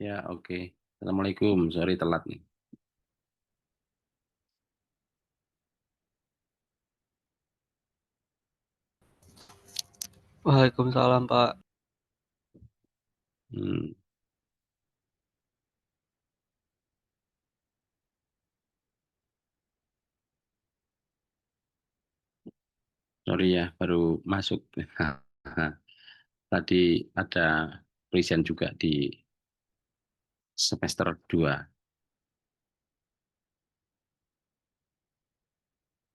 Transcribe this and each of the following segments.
Ya, oke. Assalamualaikum. Sorry telat nih. Waalaikumsalam Pak. Hmm, sorry ya, baru masuk. Tadi ada present juga di semester 2.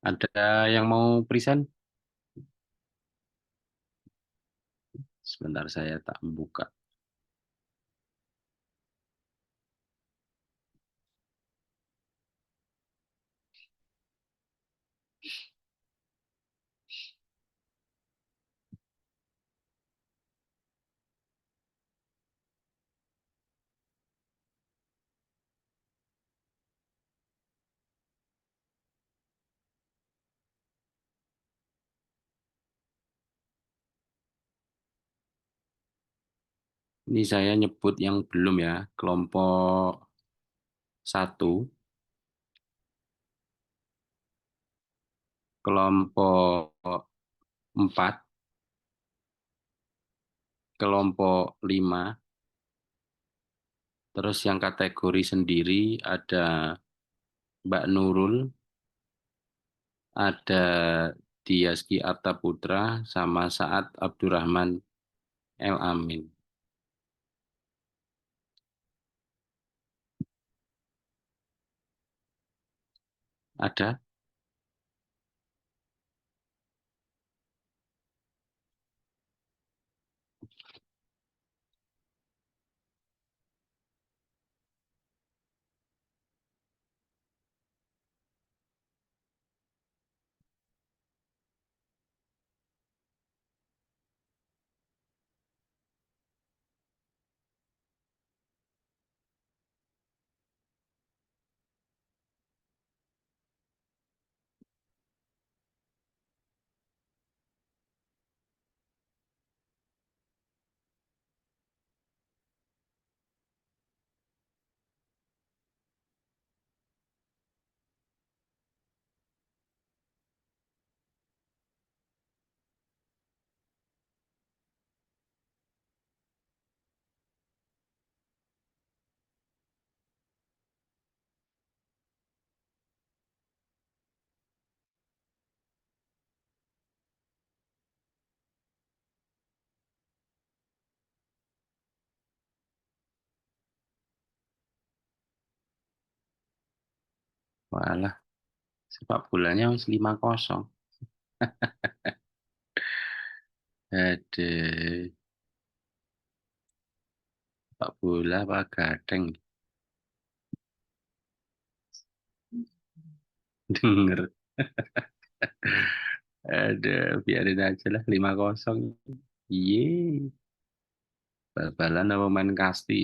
Ada yang mau present? Sebentar saya tak buka. Ini saya nyebut yang belum ya. Kelompok satu, kelompok 4, kelompok 5. Terus yang kategori sendiri ada Mbak Nurul, ada Diaski Arta Putra, sama Saad Abdurrahman El Amin. Ada? Walah, sepak bolanya harus 5-0. Ada sepak bola apa gading? Denger. Ada, biarin aja lah 5-0. Iye, bal-balan apa main kasti?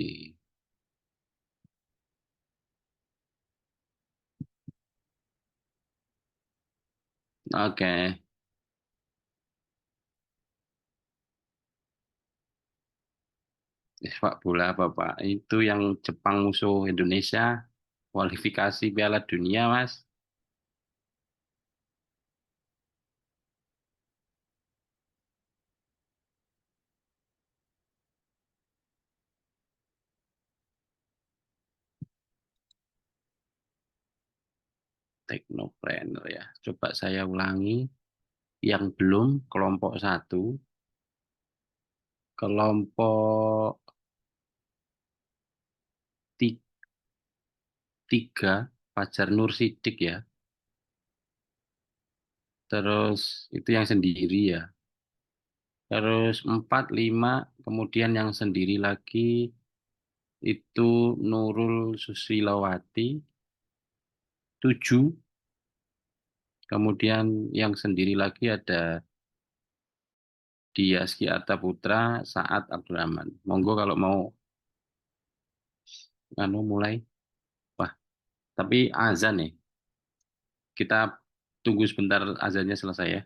Oke, sepak bola apa Pak? Itu yang Jepang musuh Indonesia, kualifikasi Piala Dunia, Mas. Teknopreneur ya. Coba saya ulangi. Yang belum, kelompok satu, kelompok ti- 3, Fajar Nur Sidik ya. Terus itu yang sendiri ya. Terus 4, 5, kemudian yang sendiri lagi itu Nurul Susilawati. 7, kemudian yang sendiri lagi ada Diaski Arta Putra, Saad Abdurrahman. Monggo kalau mau mulai. Wah, tapi azan nih. Kita tunggu sebentar azannya selesai ya.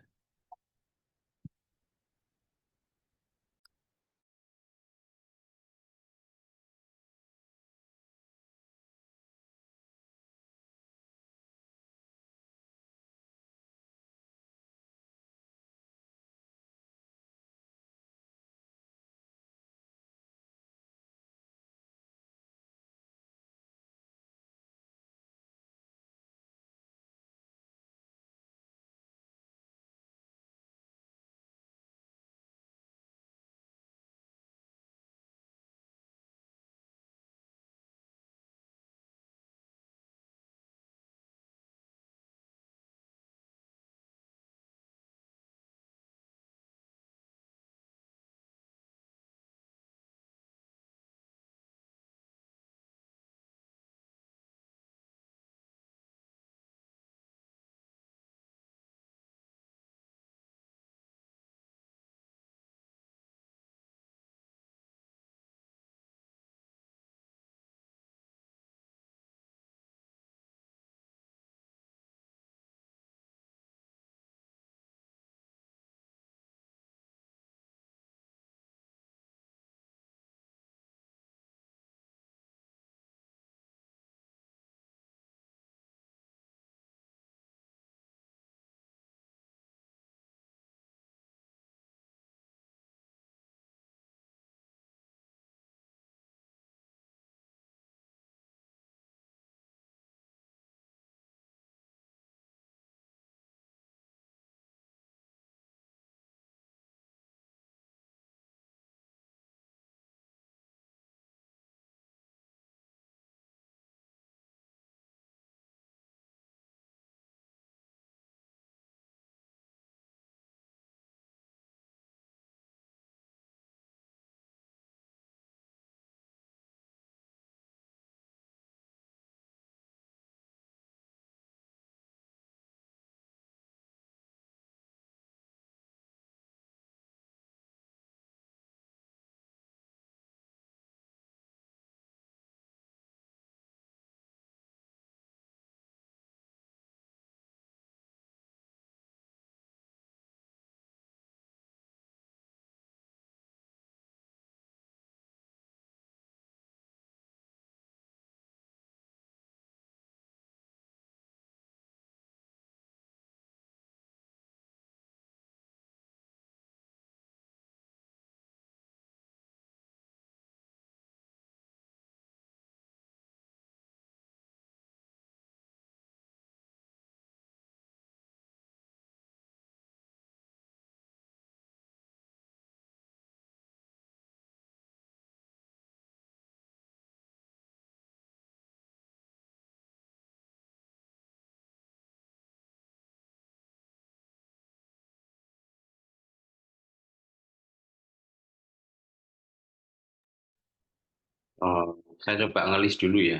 Eh, saya coba ngelis dulu ya,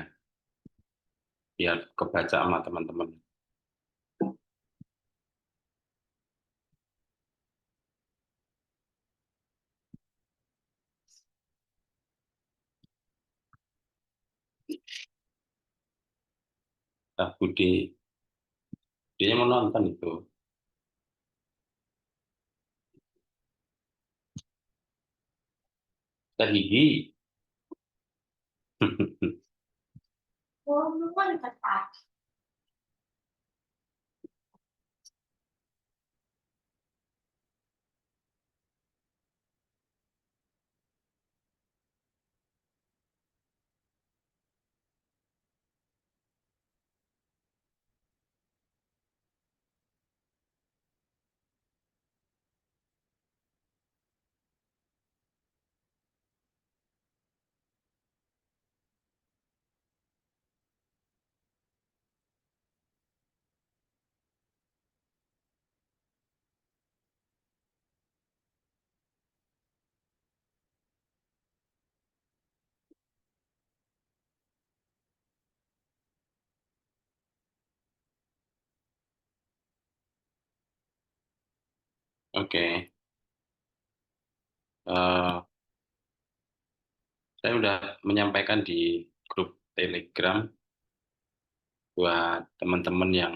biar kebaca sama teman-teman. Nah, dia mau nonton itu. Teh gigi. Oke. Eh, saya udah menyampaikan di grup Telegram buat teman-teman yang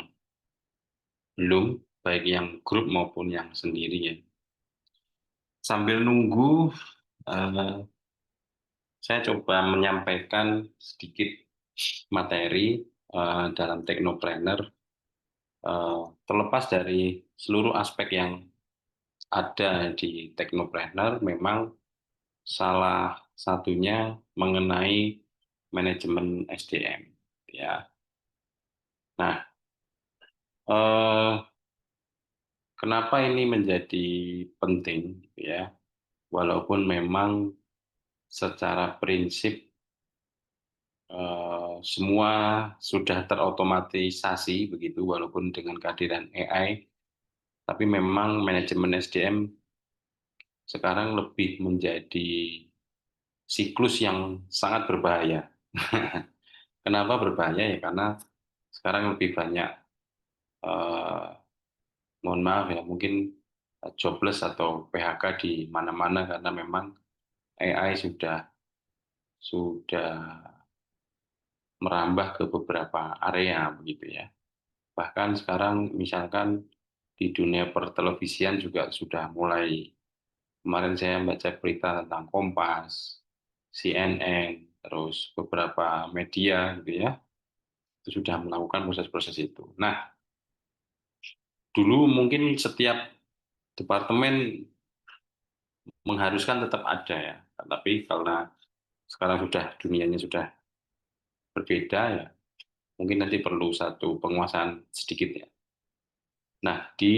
belum, baik yang grup maupun yang sendiri ya. Sambil nunggu, eh, saya coba menyampaikan sedikit materi dalam Teknopreneur, terlepas dari seluruh aspek yang ada di Teknopreneur, memang salah satunya mengenai manajemen SDM. Ya, nah, eh, kenapa ini menjadi penting? Ya, walaupun memang secara prinsip semua sudah terotomatisasi begitu, walaupun dengan kehadiran AI, tapi memang manajemen SDM sekarang lebih menjadi siklus yang sangat berbahaya. Kenapa berbahaya ya? Karena sekarang lebih banyak, eh, mohon maaf ya, mungkin jobless atau PHK di mana-mana karena memang AI sudah merambah ke beberapa area begitu ya. Bahkan sekarang misalkan di dunia pertelevisian juga sudah mulai, kemarin saya baca berita tentang Kompas, CNN, terus beberapa media gitu ya, itu sudah melakukan proses-proses itu. Nah, dulu mungkin setiap departemen mengharuskan tetap ada ya, tapi karena sekarang sudah dunianya sudah berbeda ya, mungkin nanti perlu satu penguasaan sedikit ya. Nah, di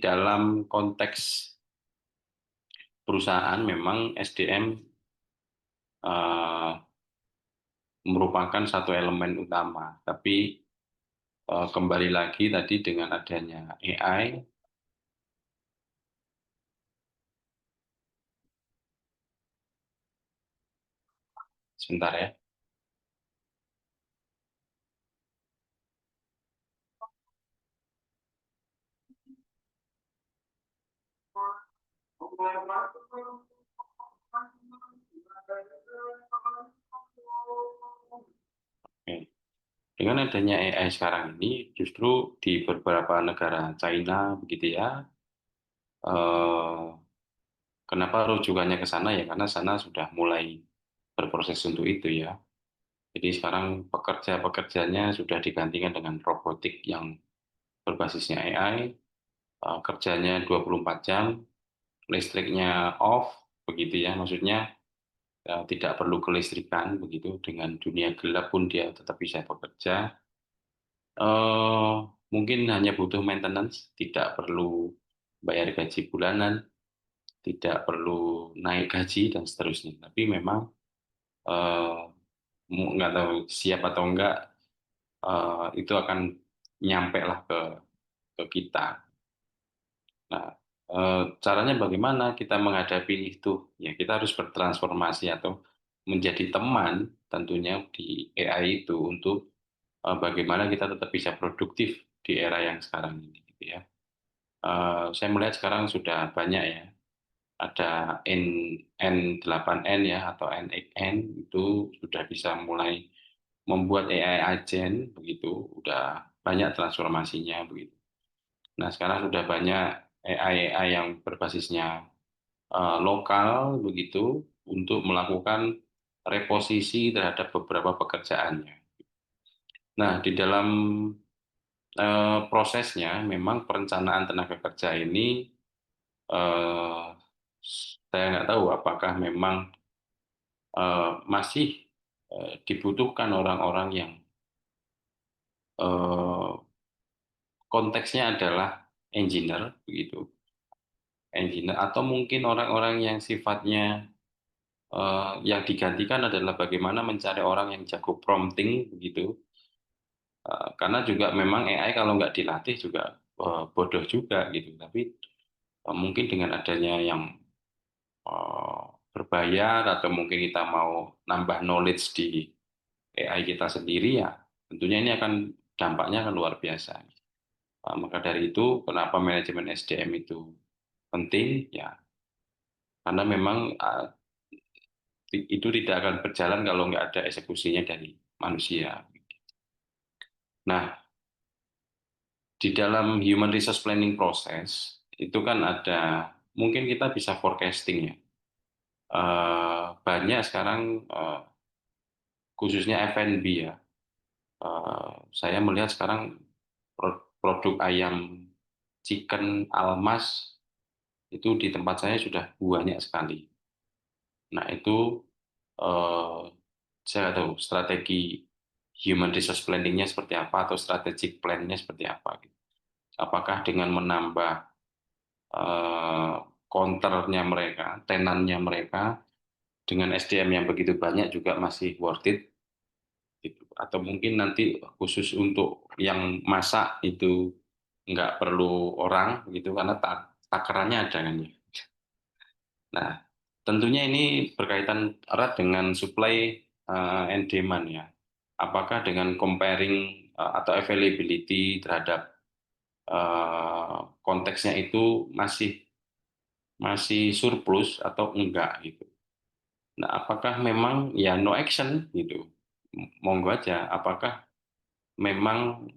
dalam konteks perusahaan memang SDM eh, merupakan satu elemen utama, tapi kembali lagi tadi dengan adanya AI, sebentar ya. Oke. Dengan adanya AI sekarang ini, justru di beberapa negara China begitu ya, eh, kenapa rujukannya ke sana ya? Karena sana sudah mulai berproses untuk itu ya. Jadi sekarang pekerja-pekerjanya sudah digantikan dengan robotik yang berbasisnya AI, kerjanya 24 jam, listriknya off, begitu ya. Maksudnya tidak perlu kelistrikan, begitu. Dengan dunia gelap pun dia tetap bisa bekerja. eh Mungkin hanya butuh maintenance, tidak perlu bayar gaji bulanan, tidak perlu naik gaji dan seterusnya. Tapi memang eh, nggak tahu siap atau enggak, itu akan nyampe lah ke kita. Nah, caranya bagaimana kita menghadapi itu? Ya, kita harus bertransformasi atau menjadi teman tentunya di AI itu untuk bagaimana kita tetap bisa produktif di era yang sekarang ini, gitu ya. Saya melihat sekarang sudah banyak ya, ada N8N ya atau N8N itu sudah bisa mulai membuat AI agent begitu, udah banyak transformasinya begitu. Nah, sekarang sudah banyak AI yang berbasisnya lokal begitu untuk melakukan reposisi terhadap beberapa pekerjaannya. Nah, di dalam prosesnya memang perencanaan tenaga kerja ini eh, saya nggak tahu apakah memang masih dibutuhkan orang-orang yang eh, konteksnya adalah engineer begitu, engineer atau mungkin orang-orang yang sifatnya yang digantikan adalah bagaimana mencari orang yang jago prompting begitu. Karena juga memang AI kalau nggak dilatih juga bodoh juga gitu. Tapi mungkin dengan adanya yang eh, berbayar atau mungkin kita mau nambah knowledge di AI kita sendiri ya, tentunya ini akan dampaknya akan luar biasa. Maka dari itu kenapa manajemen SDM itu penting ya, karena memang itu tidak akan berjalan kalau nggak ada eksekusinya dari manusia. Nah, di dalam human resource planning proses itu kan ada, mungkin kita bisa forecasting ya. Banyak sekarang khususnya F&B ya. Saya melihat sekarang produk ayam chicken almas itu di tempat saya sudah banyak sekali. Nah, itu eh, saya nggak tahu strategi human resource planning-nya seperti apa atau strategic plan-nya seperti apa, gitu. Apakah dengan menambah eh, counternya mereka, tenannya mereka, dengan SDM yang begitu banyak juga masih worth it, gitu. Atau mungkin nanti khusus untuk yang masak itu nggak perlu orang gitu karena takarannya ada kan ya. Nah, tentunya ini berkaitan erat dengan supply and demand ya. Apakah dengan comparing atau availability terhadap konteksnya itu masih masih surplus atau enggak gitu. Nah, apakah memang ya no action gitu. Monggo aja, apakah memang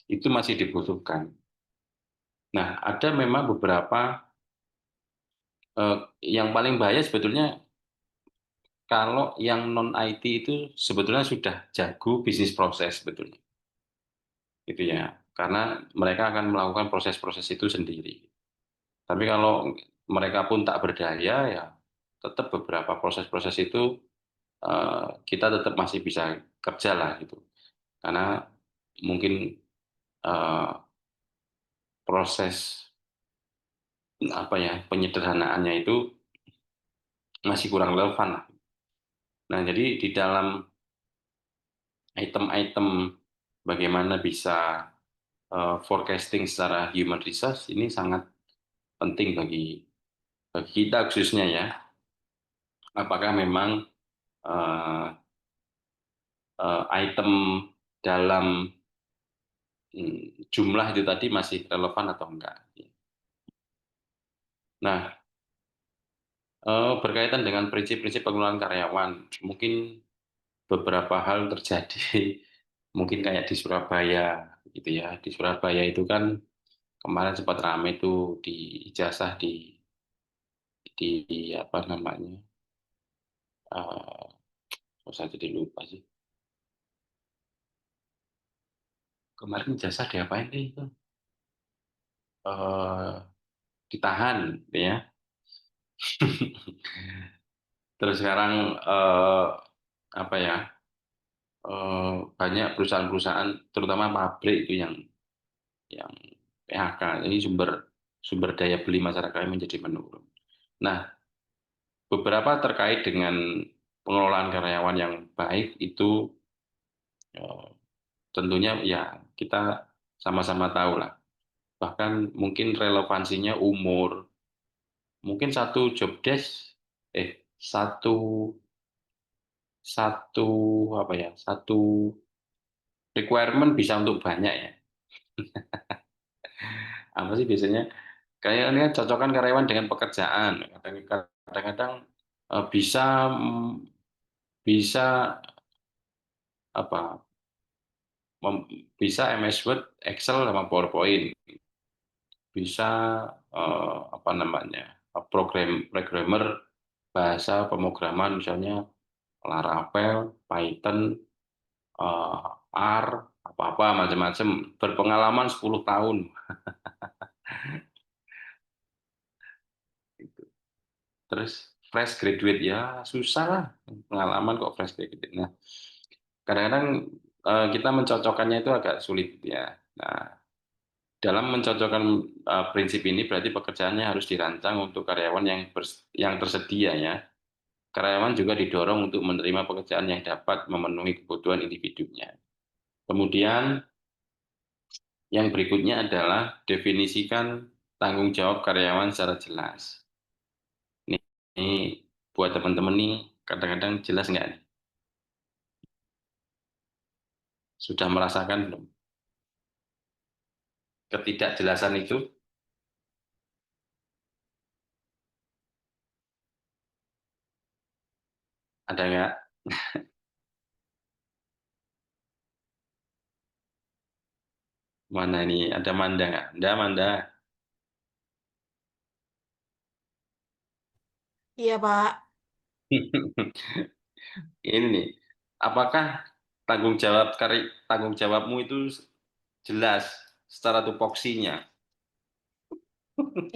itu masih dibutuhkan. Nah, ada memang beberapa yang paling bahaya sebetulnya kalau yang non IT itu sebetulnya sudah jago bisnis proses sebetulnya. Gitu ya. Karena mereka akan melakukan proses-proses itu sendiri. Tapi kalau mereka pun tak berdaya ya tetap beberapa proses-proses itu kita tetap masih bisa kerja lah gitu. Karena mungkin eh, proses apa ya penyederhanaannya itu masih kurang relevan lah. Nah, jadi di dalam item-item bagaimana bisa forecasting secara human resource ini sangat penting bagi kita khususnya ya. Apakah memang eh, item dalam jumlah itu tadi masih relevan atau enggak? Nah, berkaitan dengan prinsip-prinsip pengelolaan karyawan, mungkin beberapa hal terjadi, mungkin kayak di Surabaya gitu ya. Di Surabaya itu kan kemarin sempat ramai tuh di ijazah di apa namanya? eh saya jadi lupa sih. Kemarin ijazah diapain deh itu? eh Ditahan gitu ya. Terus sekarang apa ya? Banyak perusahaan-perusahaan terutama pabrik itu yang PHK. Ini sumber sumber daya beli masyarakat menjadi menurun. Nah, beberapa terkait dengan pengelolaan karyawan yang baik itu eh, tentunya ya kita sama-sama tahu lah. Bahkan mungkin relevansinya umur, mungkin satu job desk, satu satu apa ya, satu requirement bisa untuk banyak ya. Apa sih biasanya? Kayaknya cocokkan karyawan dengan pekerjaan. Kadang-kadang bisa bisa apa bisa MS Word, Excel sama PowerPoint, bisa apa namanya programmer bahasa pemrograman misalnya Laravel, Python, eh, R, apa-apa macam-macam, berpengalaman 10 tahun. Terus fresh graduate ya susah lah, pengalaman kok fresh graduate. Nah, kadang-kadang kita mencocokkannya itu agak sulit ya. Nah, dalam mencocokkan prinsip ini berarti pekerjaannya harus dirancang untuk karyawan yang tersedia ya. Karyawan juga didorong untuk menerima pekerjaan yang dapat memenuhi kebutuhan individunya. Kemudian yang berikutnya adalah definisikan tanggung jawab karyawan secara jelas. Ini buat teman-teman nih, kadang-kadang jelas nggak nih? Sudah merasakan belum? Ketidakjelasan itu ada nggak? Mana ini? Ada Manda nggak? Ada Manda. Iya, Pak. Ini nih, apakah tanggung jawabmu itu jelas secara tupoksinya?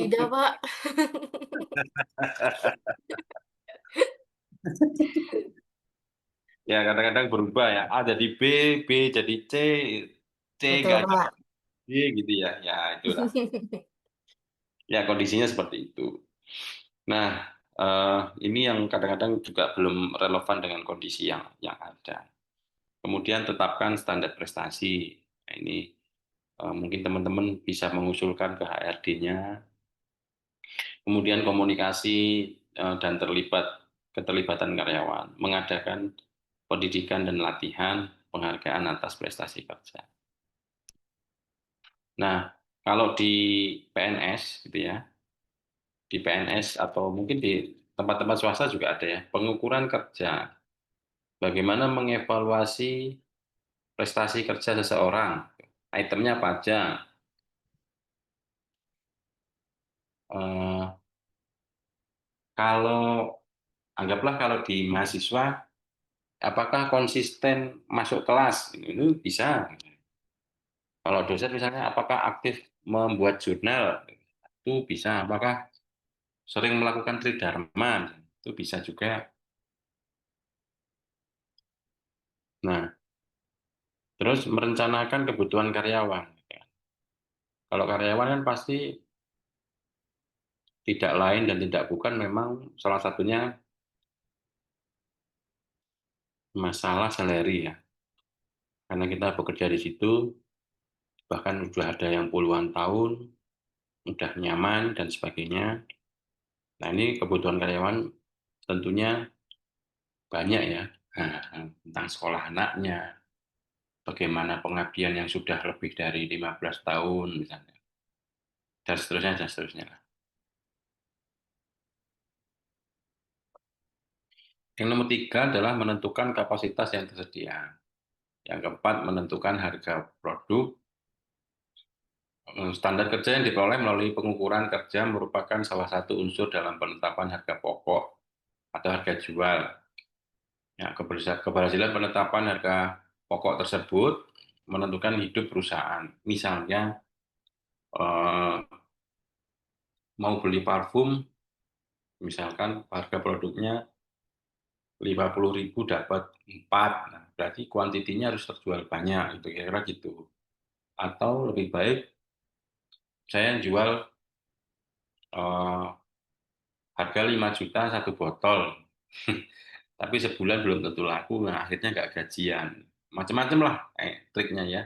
Tidak, Pak. Ya kadang-kadang berubah ya. A jadi B, B jadi C, C Betul, nggak jadi Pak. D gitu ya. Ya itulah. Ya kondisinya seperti itu. Nah, ini yang kadang-kadang juga belum relevan dengan kondisi yang ada. Kemudian tetapkan standar prestasi. Nah, ini mungkin teman-teman bisa mengusulkan ke HRD-nya. Kemudian komunikasi dan keterlibatan karyawan, mengadakan pendidikan dan latihan penghargaan atas prestasi kerja. Nah, kalau di PNS gitu ya, di PNS atau mungkin di tempat-tempat swasta juga ada ya, pengukuran kerja. Bagaimana mengevaluasi prestasi kerja seseorang? Itemnya apa aja? Eh, kalau anggaplah kalau di mahasiswa, apakah konsisten masuk kelas? Itu bisa. Kalau dosen misalnya, apakah aktif membuat jurnal? Itu bisa. Apakah sering melakukan tridharma? Itu bisa juga. Nah, terus merencanakan kebutuhan karyawan. Kalau karyawan kan pasti tidak lain dan tidak bukan memang salah satunya masalah salary ya. Karena kita bekerja di situ, bahkan sudah ada yang puluhan tahun, udah nyaman dan sebagainya. Nah, ini kebutuhan karyawan tentunya banyak ya. Nah, tentang sekolah anaknya, bagaimana pengabdian yang sudah lebih dari 15 tahun misalnya, dan seterusnya, dan seterusnya. Yang nomor tiga adalah menentukan kapasitas yang tersedia. Yang keempat, menentukan harga produk. Standar kerja yang diperoleh melalui pengukuran kerja merupakan salah satu unsur dalam penetapan harga pokok atau harga jual. Ya, keberhasilan penetapan harga pokok tersebut menentukan hidup perusahaan. Misalnya, eh, mau beli parfum, misalkan harga produknya 50.000 dapat 4, nah, berarti kuantitinya harus terjual banyak, itu kira-kira gitu. Atau lebih baik saya jual eh, harga 5 juta satu botol, tapi sebulan belum tentu laku, nah akhirnya nggak gajian. Macam-macam lah triknya ya.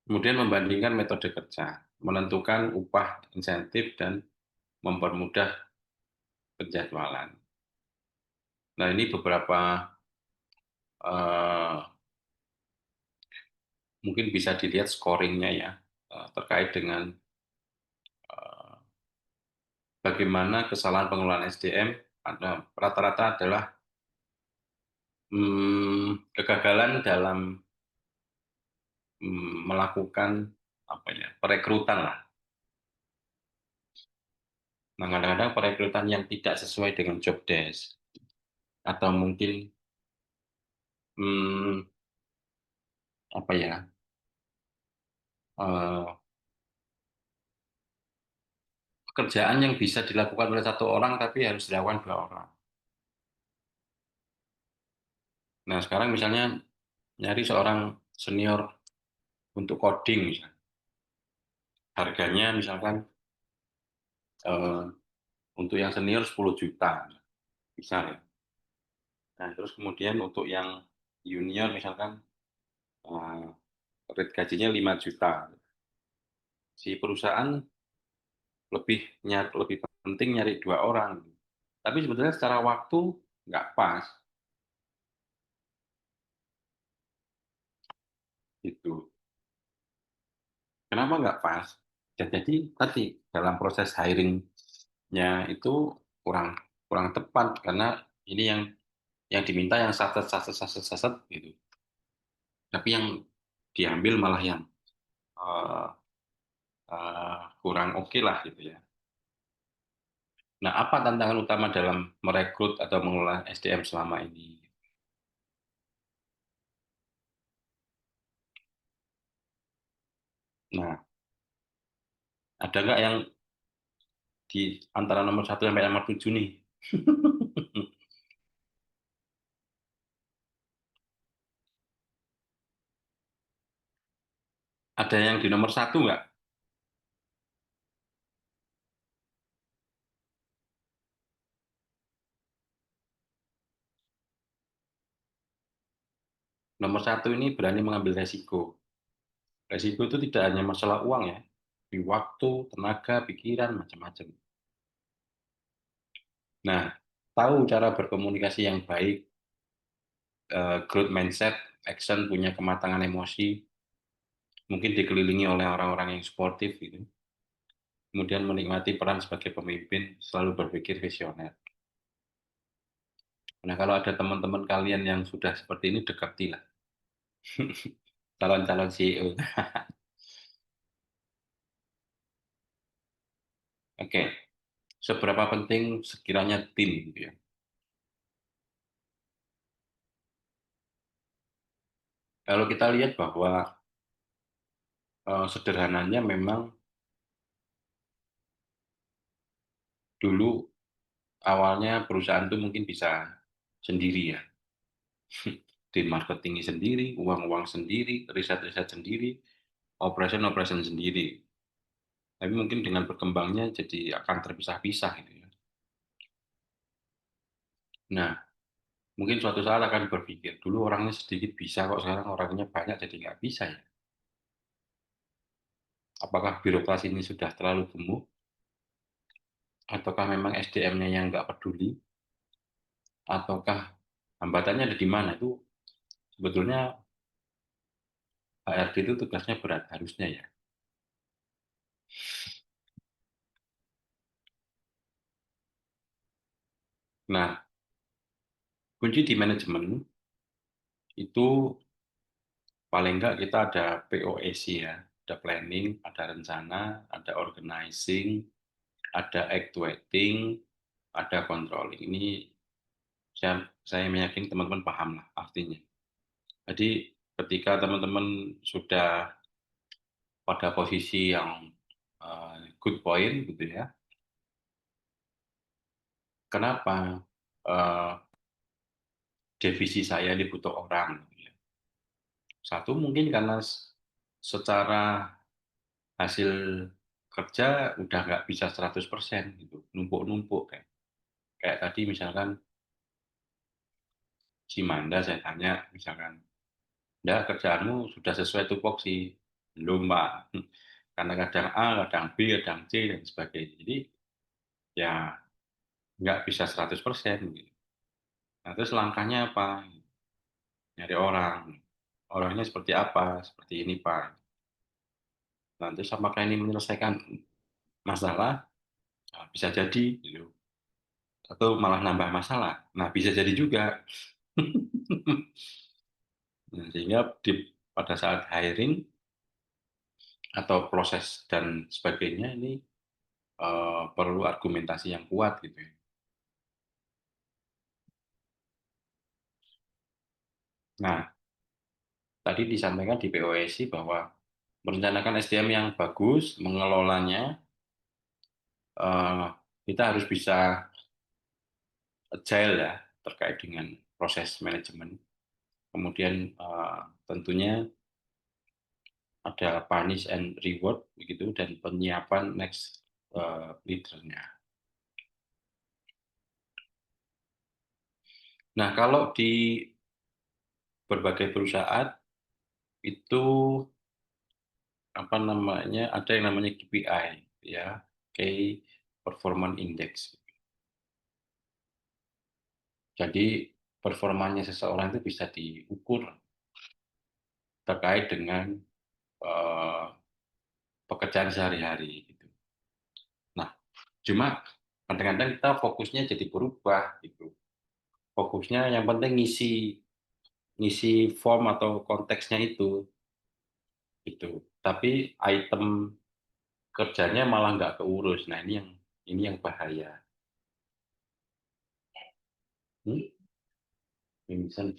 Kemudian membandingkan metode kerja, menentukan upah, insentif, dan mempermudah penjadwalan. Nah, ini beberapa eh, mungkin bisa dilihat scoringnya ya, terkait dengan eh, bagaimana kesalahan pengelolaan SDM. Ada rata-rata adalah kegagalan dalam melakukan apa ya, perekrutan lah. Nah, kadang-kadang perekrutan yang tidak sesuai dengan job desk atau mungkin hmm, apa ya, eh, pekerjaan yang bisa dilakukan oleh satu orang tapi harus dilakukan dua orang. Nah, sekarang misalnya nyari seorang senior untuk coding misalnya. Harganya misalkan eh, untuk yang senior 10 juta bisa ya. Nah, terus kemudian untuk yang junior misalkan eh, rate gajinya 5 juta. Si perusahaan lebih penting nyari dua orang. Tapi sebetulnya secara waktu nggak pas gitu. Kenapa nggak pas? Ya, jadi tadi dalam proses hiringnya itu kurang kurang tepat karena ini yang diminta yang saset saset saset saset gitu. Tapi yang diambil malah yang eh, kurang oke lah gitu ya. Nah, apa tantangan utama dalam merekrut atau mengelola SDM selama ini? Nah, ada nggak yang di antara nomor satu sampai nomor tujuh nih? Ada yang di nomor satu nggak? Nomor satu ini berani mengambil resiko. Resiko itu tidak hanya masalah uang ya, di waktu, tenaga, pikiran, macam-macam. Nah, tahu cara berkomunikasi yang baik, growth mindset, action, punya kematangan emosi, mungkin dikelilingi oleh orang-orang yang sportif gitu. Kemudian menikmati peran sebagai pemimpin, selalu berpikir visioner. Nah, kalau ada teman-teman kalian yang sudah seperti ini, dekatilah calon-calon CEO. Oke, seberapa penting sekiranya tim gitu ya? Kalau kita lihat bahwa sederhananya memang dulu awalnya perusahaan itu mungkin bisa sendiri ya. Tim marketingnya sendiri, uang-uang sendiri, riset-riset sendiri, operation-operation sendiri. Tapi mungkin dengan berkembangnya jadi akan terpisah-pisah gitu ya. Nah, mungkin suatu saat akan berpikir, dulu orangnya sedikit bisa kok, sekarang orangnya banyak jadi nggak bisa ya. Apakah birokrasi ini sudah terlalu gemuk, ataukah memang SDM-nya yang nggak peduli, ataukah hambatannya ada di mana? Itu sebetulnya HRD itu tugasnya berat, harusnya ya. Nah, kunci di manajemen itu paling nggak kita ada POEC ya, ada planning, ada rencana, ada organizing, ada actuating, ada controlling. Ini saya meyakini teman-teman paham lah artinya. Jadi ketika teman-teman sudah pada posisi yang good point gitu ya, kenapa eh, divisi saya ini butuh orang? Gitu ya. Satu mungkin karena secara hasil kerja udah nggak bisa 100% gitu, numpuk-numpuk kayak kayak tadi misalkan si Manda saya tanya misalkan, "Ndak, kerjaanmu sudah sesuai tupoksi?" Belum, Pak. Karena kadang A, kadang B, kadang C, dan sebagainya. Jadi ya nggak bisa 100% gitu. Nah, terus langkahnya apa? Nyari orang. Orangnya seperti apa? Seperti ini, Pak. Nah, terus apakah ini menyelesaikan masalah? Nah, bisa jadi, gitu. Atau malah nambah masalah. Nah, bisa jadi juga. Nah, sehingga pada saat hiring atau proses dan sebagainya ini perlu argumentasi yang kuat gitu ya. Nah, tadi disampaikan di POSI bahwa merencanakan SDM yang bagus, mengelolanya, eh, kita harus bisa agile ya terkait dengan proses manajemen. Kemudian tentunya ada punish and reward begitu dan penyiapan next leader-nya. Nah, kalau di berbagai perusahaan itu apa namanya ada yang namanya KPI ya, Key Performance Index. Jadi performanya seseorang itu bisa diukur terkait dengan eh, pekerjaan sehari-hari gitu. Nah, cuma kadang-kadang kita fokusnya jadi berubah gitu. Fokusnya yang penting ngisi ngisi form atau konteksnya itu gitu. Tapi item kerjanya malah nggak keurus. Nah, ini yang bahaya. Hmm? Vincent.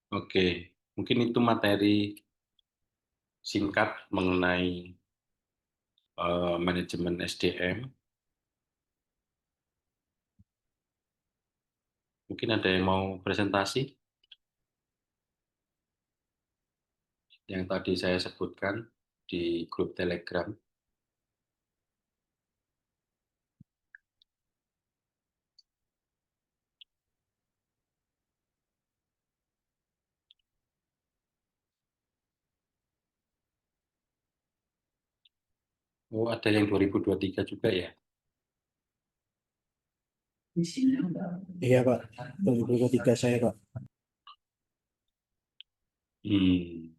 Oke, mungkin itu materi singkat mengenai manajemen SDM. Mungkin ada yang mau presentasi yang tadi saya sebutkan di grup Telegram. Oh, ada yang 2023 juga ya? Iya Pak, 2023 saya Pak. Hmm,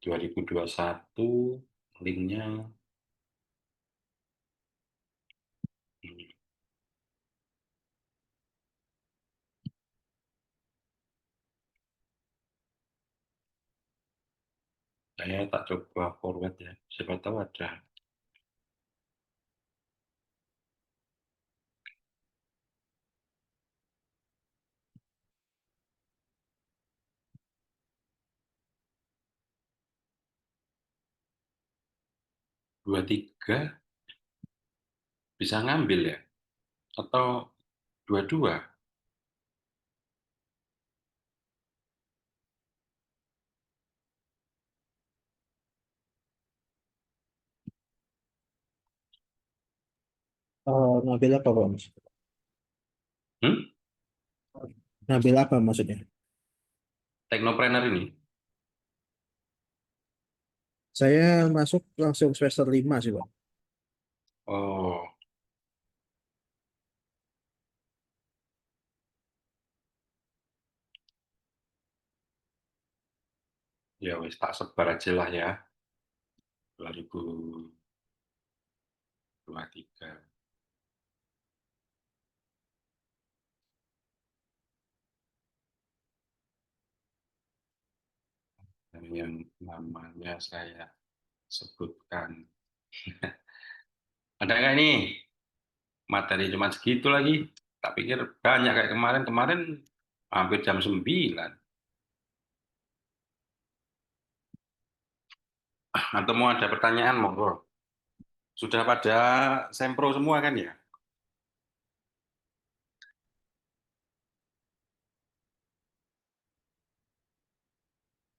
2021 linknya hmm, saya tak coba forward ya. Siapa tahu ada. Dua tiga bisa ngambil ya? Atau dua-dua? Ngambil apa Pak maksudnya? Hmm? Ngambil apa maksudnya? Teknopreneur ini? Saya masuk langsung semester 5 sih Pak. Oh, ya wes tak sebar aja lah ya. 2023. Yang namanya saya sebutkan. Ada nggak nih materi cuma segitu lagi? Tak pikir banyak kayak kemarin. Kemarin hampir jam 9. Atau mau ada pertanyaan, monggo. Sudah pada sempro semua kan ya?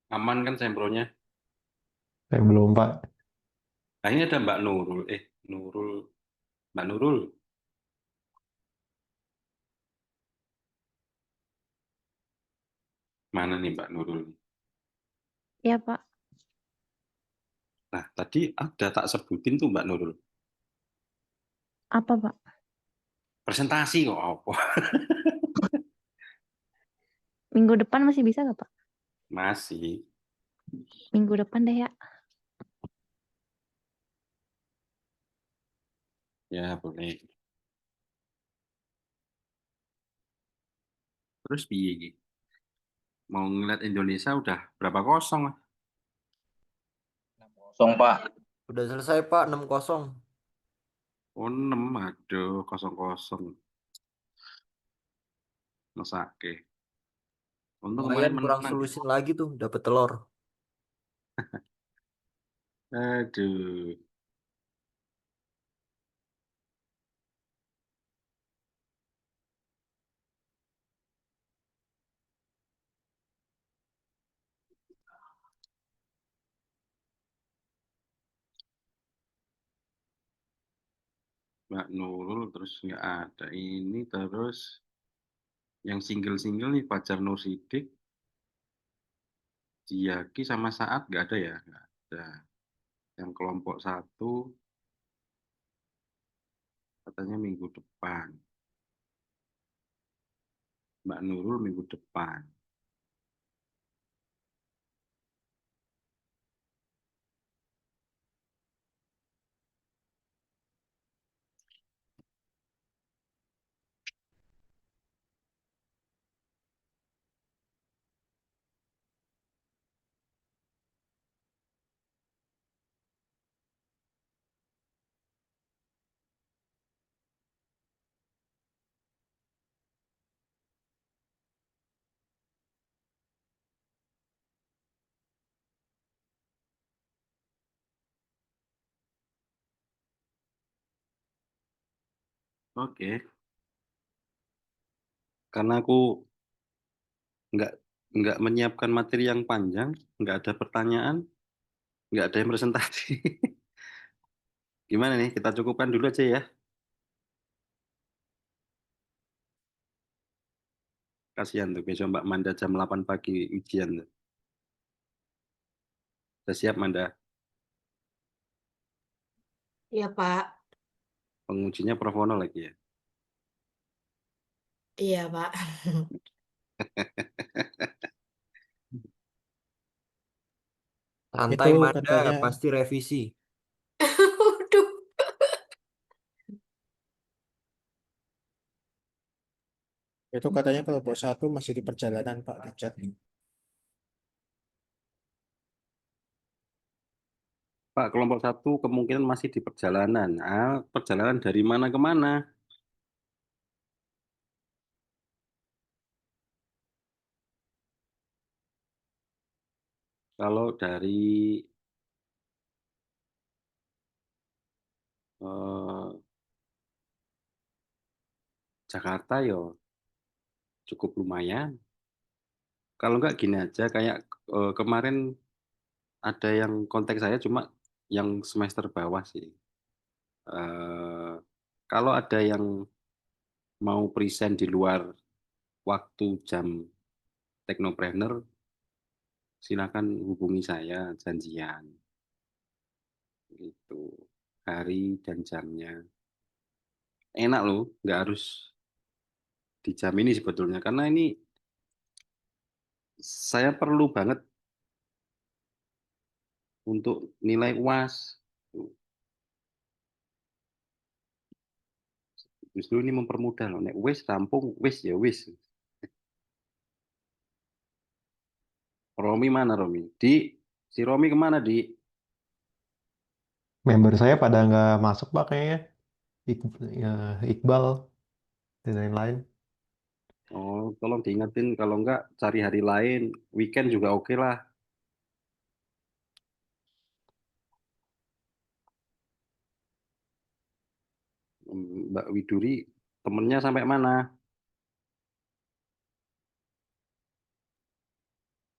Aman kan sempronya? Saya belum, Pak. Nah, ini ada Mbak Nurul. Nurul. Mbak Nurul, mana nih Mbak Nurul? Iya, Pak. Nah, tadi ada tak sebutin tuh Mbak Nurul. Apa, Pak? Presentasi kok apa? Minggu depan masih bisa nggak, Pak? Masih. Minggu depan deh ya. Ya, boleh. Terus piye iki? Mau ngeliat Indonesia udah berapa kosong, Mas? Kosong, Pak. Udah selesai Pak, 6-0. Oh, 6, aduh, kosong-kosong. Mesake. Untung kemarin Lumayan kurang menang. solusin lagi tuh, dapet telur. Aduh. Mbak Nurul terus nggak ada ini terus yang single-single nih Fajar Nur Sidik, Jiyaki sama Saat nggak ada ya? Nggak ada. Yang kelompok 1 katanya minggu depan. Mbak Nurul minggu depan. Oke, karena aku nggak nggak menyiapkan materi yang panjang, nggak ada pertanyaan, nggak ada yang presentasi. Gimana nih? Kita cukupkan dulu aja ya. Kasihan tuh besok Mbak Manda jam 8 pagi ujian tuh. Udah siap Manda? Iya, Pak. Pengujinya Profono lagi ya. Iya, Pak. Santai Itu Manda, katanya pasti revisi. Waduh. itu katanya kelompok 1 masih di perjalanan Pak di chat. Pak, kelompok 1 kemungkinan masih di perjalanan. Perjalanan dari mana ke mana? Kalau dari eh, Jakarta ya cukup lumayan. Kalau nggak gini aja, kayak kemarin ada yang kontak saya cuma yang semester bawah sih. Eh, Kalau ada yang mau present di luar waktu jam Teknopreneur, silakan hubungi saya janjian. Itu hari dan jamnya. Enak loh, nggak harus di jam ini sebetulnya. Karena ini saya perlu banget untuk nilai UAS. Justru ini mempermudah loh. Nek wis rampung, wis ya wis. Romi mana Romi? Si Romi kemana di? Member saya pada nggak masuk Pak kayaknya. Ya, Iqbal dan lain-lain. Oh, tolong diingetin kalau nggak cari hari lain. Weekend juga oke lah. Mbak Widuri temennya sampai mana?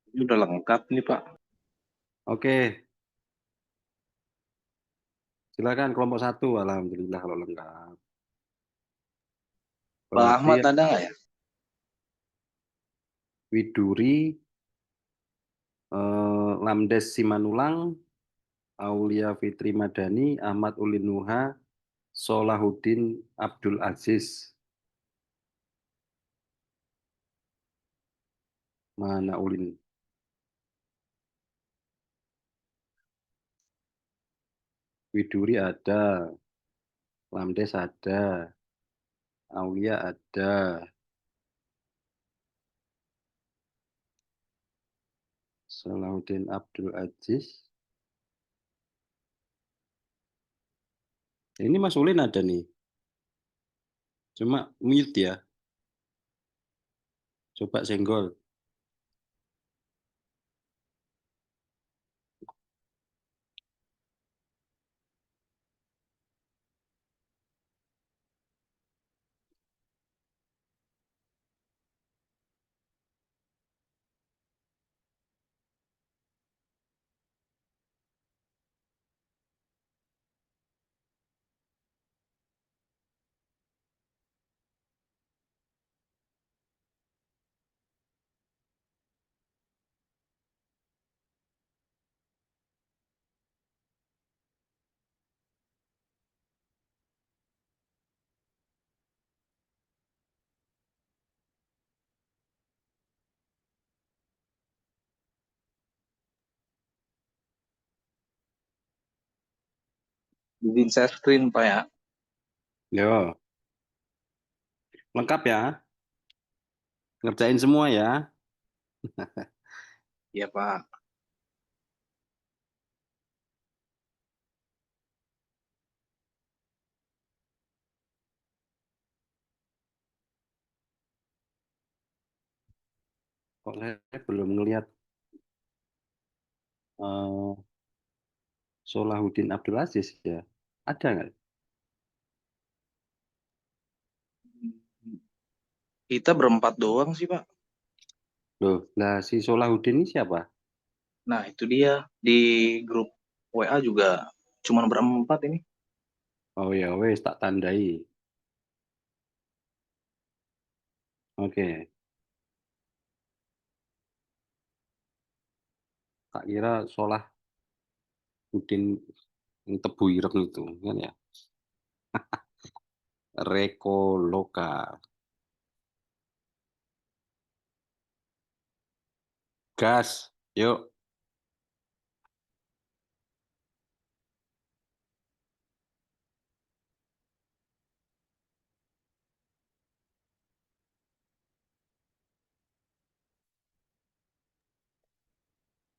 Ini udah lengkap nih, Pak. Oke, silakan kelompok 1. Alhamdulillah kalau lengkap. Pak Berarti Ahmad ada nggak ya? Widuri, Lamdes Simanulang, Aulia Fitri Madani, Ahmad Ulin Nuha, Solahuddin Abdul Aziz. Mana Ulin? Widuri ada, Lamdes ada, Aulia ada, Solahuddin Abdul Aziz. Ini Mas Ulin ada nih. Cuma mute ya. Coba senggol. Bikin share screen Pak ya. Yo, lengkap ya. Ngerjain semua ya. Iya Pak. Kok saya belum ngelihat Solahuddin Abdul Aziz ya. Ada nggak? Kita berempat doang sih Pak. Loh, lah si Solahuddin ini siapa? Nah itu dia di grup WA juga cuman berempat ini. Oh ya, wes tak tandai. Oke, tak kira Solahuddin yang Tebu Ireng itu kan ya. Reko Loka. Gas, yuk.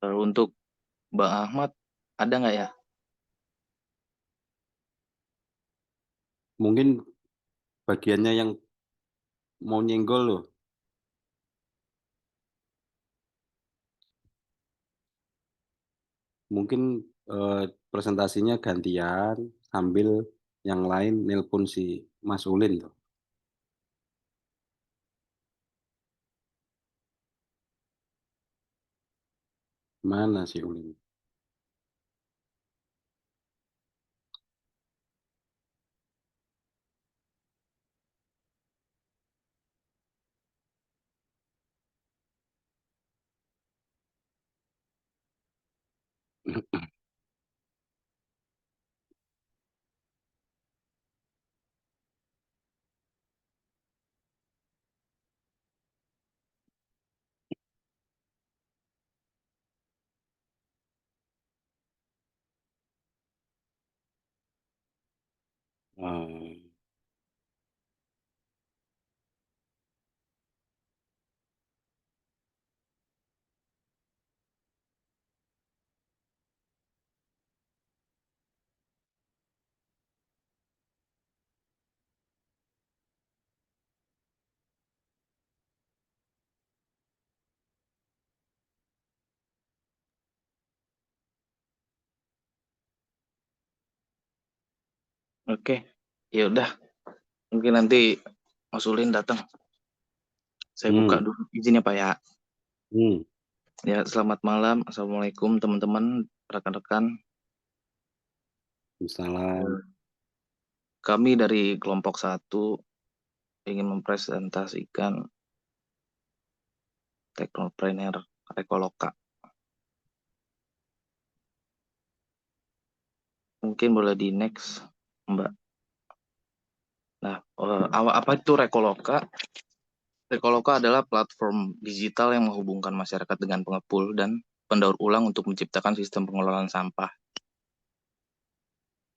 Untuk Bang Ahmad ada nggak ya? Mungkin bagiannya yang mau nyenggol loh. Mungkin presentasinya gantian sambil yang lain nelpon si Mas Ulin tuh. Mana si Ulin? Eh, Oke, ya udah. Mungkin nanti Mas Ulin datang. Saya buka hmm, dulu izinnya Pak ya. hmm, Ya, selamat malam. Assalamualaikum teman-teman, rekan-rekan. salam. Kami dari kelompok 1 ingin mempresentasikan Teknopreneur Rekoloka. Mungkin boleh di next, Mbak. Nah, apa itu Rekoloka? Rekoloka adalah platform digital yang menghubungkan masyarakat dengan pengepul dan pendaur ulang untuk menciptakan sistem pengelolaan sampah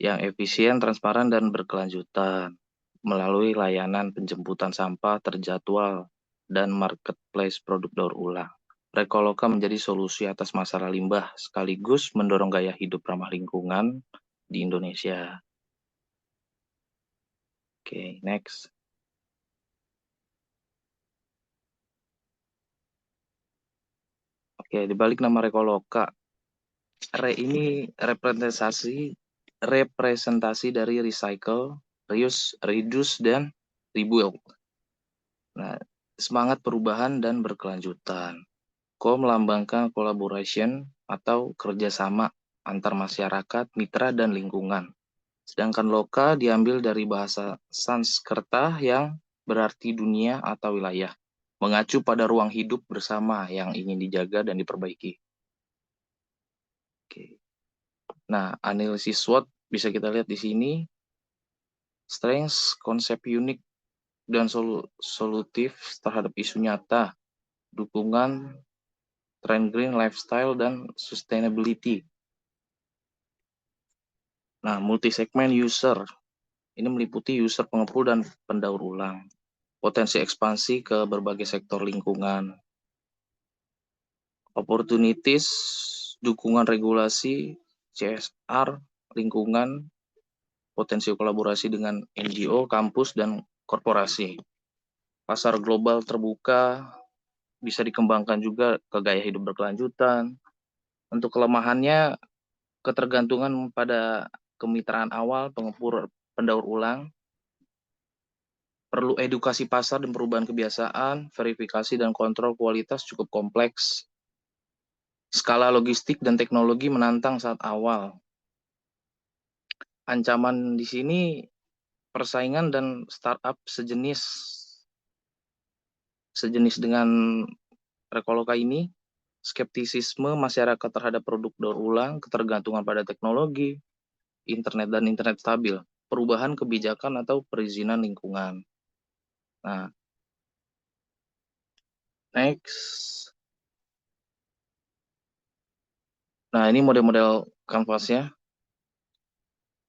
yang efisien, transparan, dan berkelanjutan melalui layanan penjemputan sampah terjadwal dan marketplace produk daur ulang. Rekoloka menjadi solusi atas masalah limbah sekaligus mendorong gaya hidup ramah lingkungan di Indonesia. Oke, next. Oke, dibalik nama Rekoloka, ini representasi dari recycle, reuse, reduce, dan rebuild. Nah, semangat perubahan dan berkelanjutan. Melambangkan collaboration atau kerjasama antar masyarakat, mitra, dan lingkungan. Sedangkan loka diambil dari bahasa Sanskerta yang berarti dunia atau wilayah, mengacu pada ruang hidup bersama yang ingin dijaga dan diperbaiki. Oke. Nah, analisis SWOT bisa kita lihat di sini. Strengths, konsep unik dan solutif terhadap isu nyata, dukungan, trend green, lifestyle, dan sustainability. Nah, multi-segment user. Ini meliputi user pengepul dan pendaur ulang. Potensi ekspansi ke berbagai sektor lingkungan. Opportunities, dukungan regulasi, CSR, lingkungan, potensi kolaborasi dengan NGO, kampus, dan korporasi. Pasar global terbuka, bisa dikembangkan juga ke gaya hidup berkelanjutan. Untuk kelemahannya, ketergantungan pada kemitraan awal, pengepul, pendaur ulang, perlu edukasi pasar dan perubahan kebiasaan, verifikasi dan kontrol kualitas cukup kompleks. Skala logistik dan teknologi menantang saat awal. Ancaman di sini persaingan dan startup sejenis dengan Rekoloka ini, skeptisisme masyarakat terhadap produk daur ulang, ketergantungan pada teknologi, internet dan internet stabil, perubahan kebijakan atau perizinan lingkungan. Nah, next. Nah, ini model-model kanvasnya.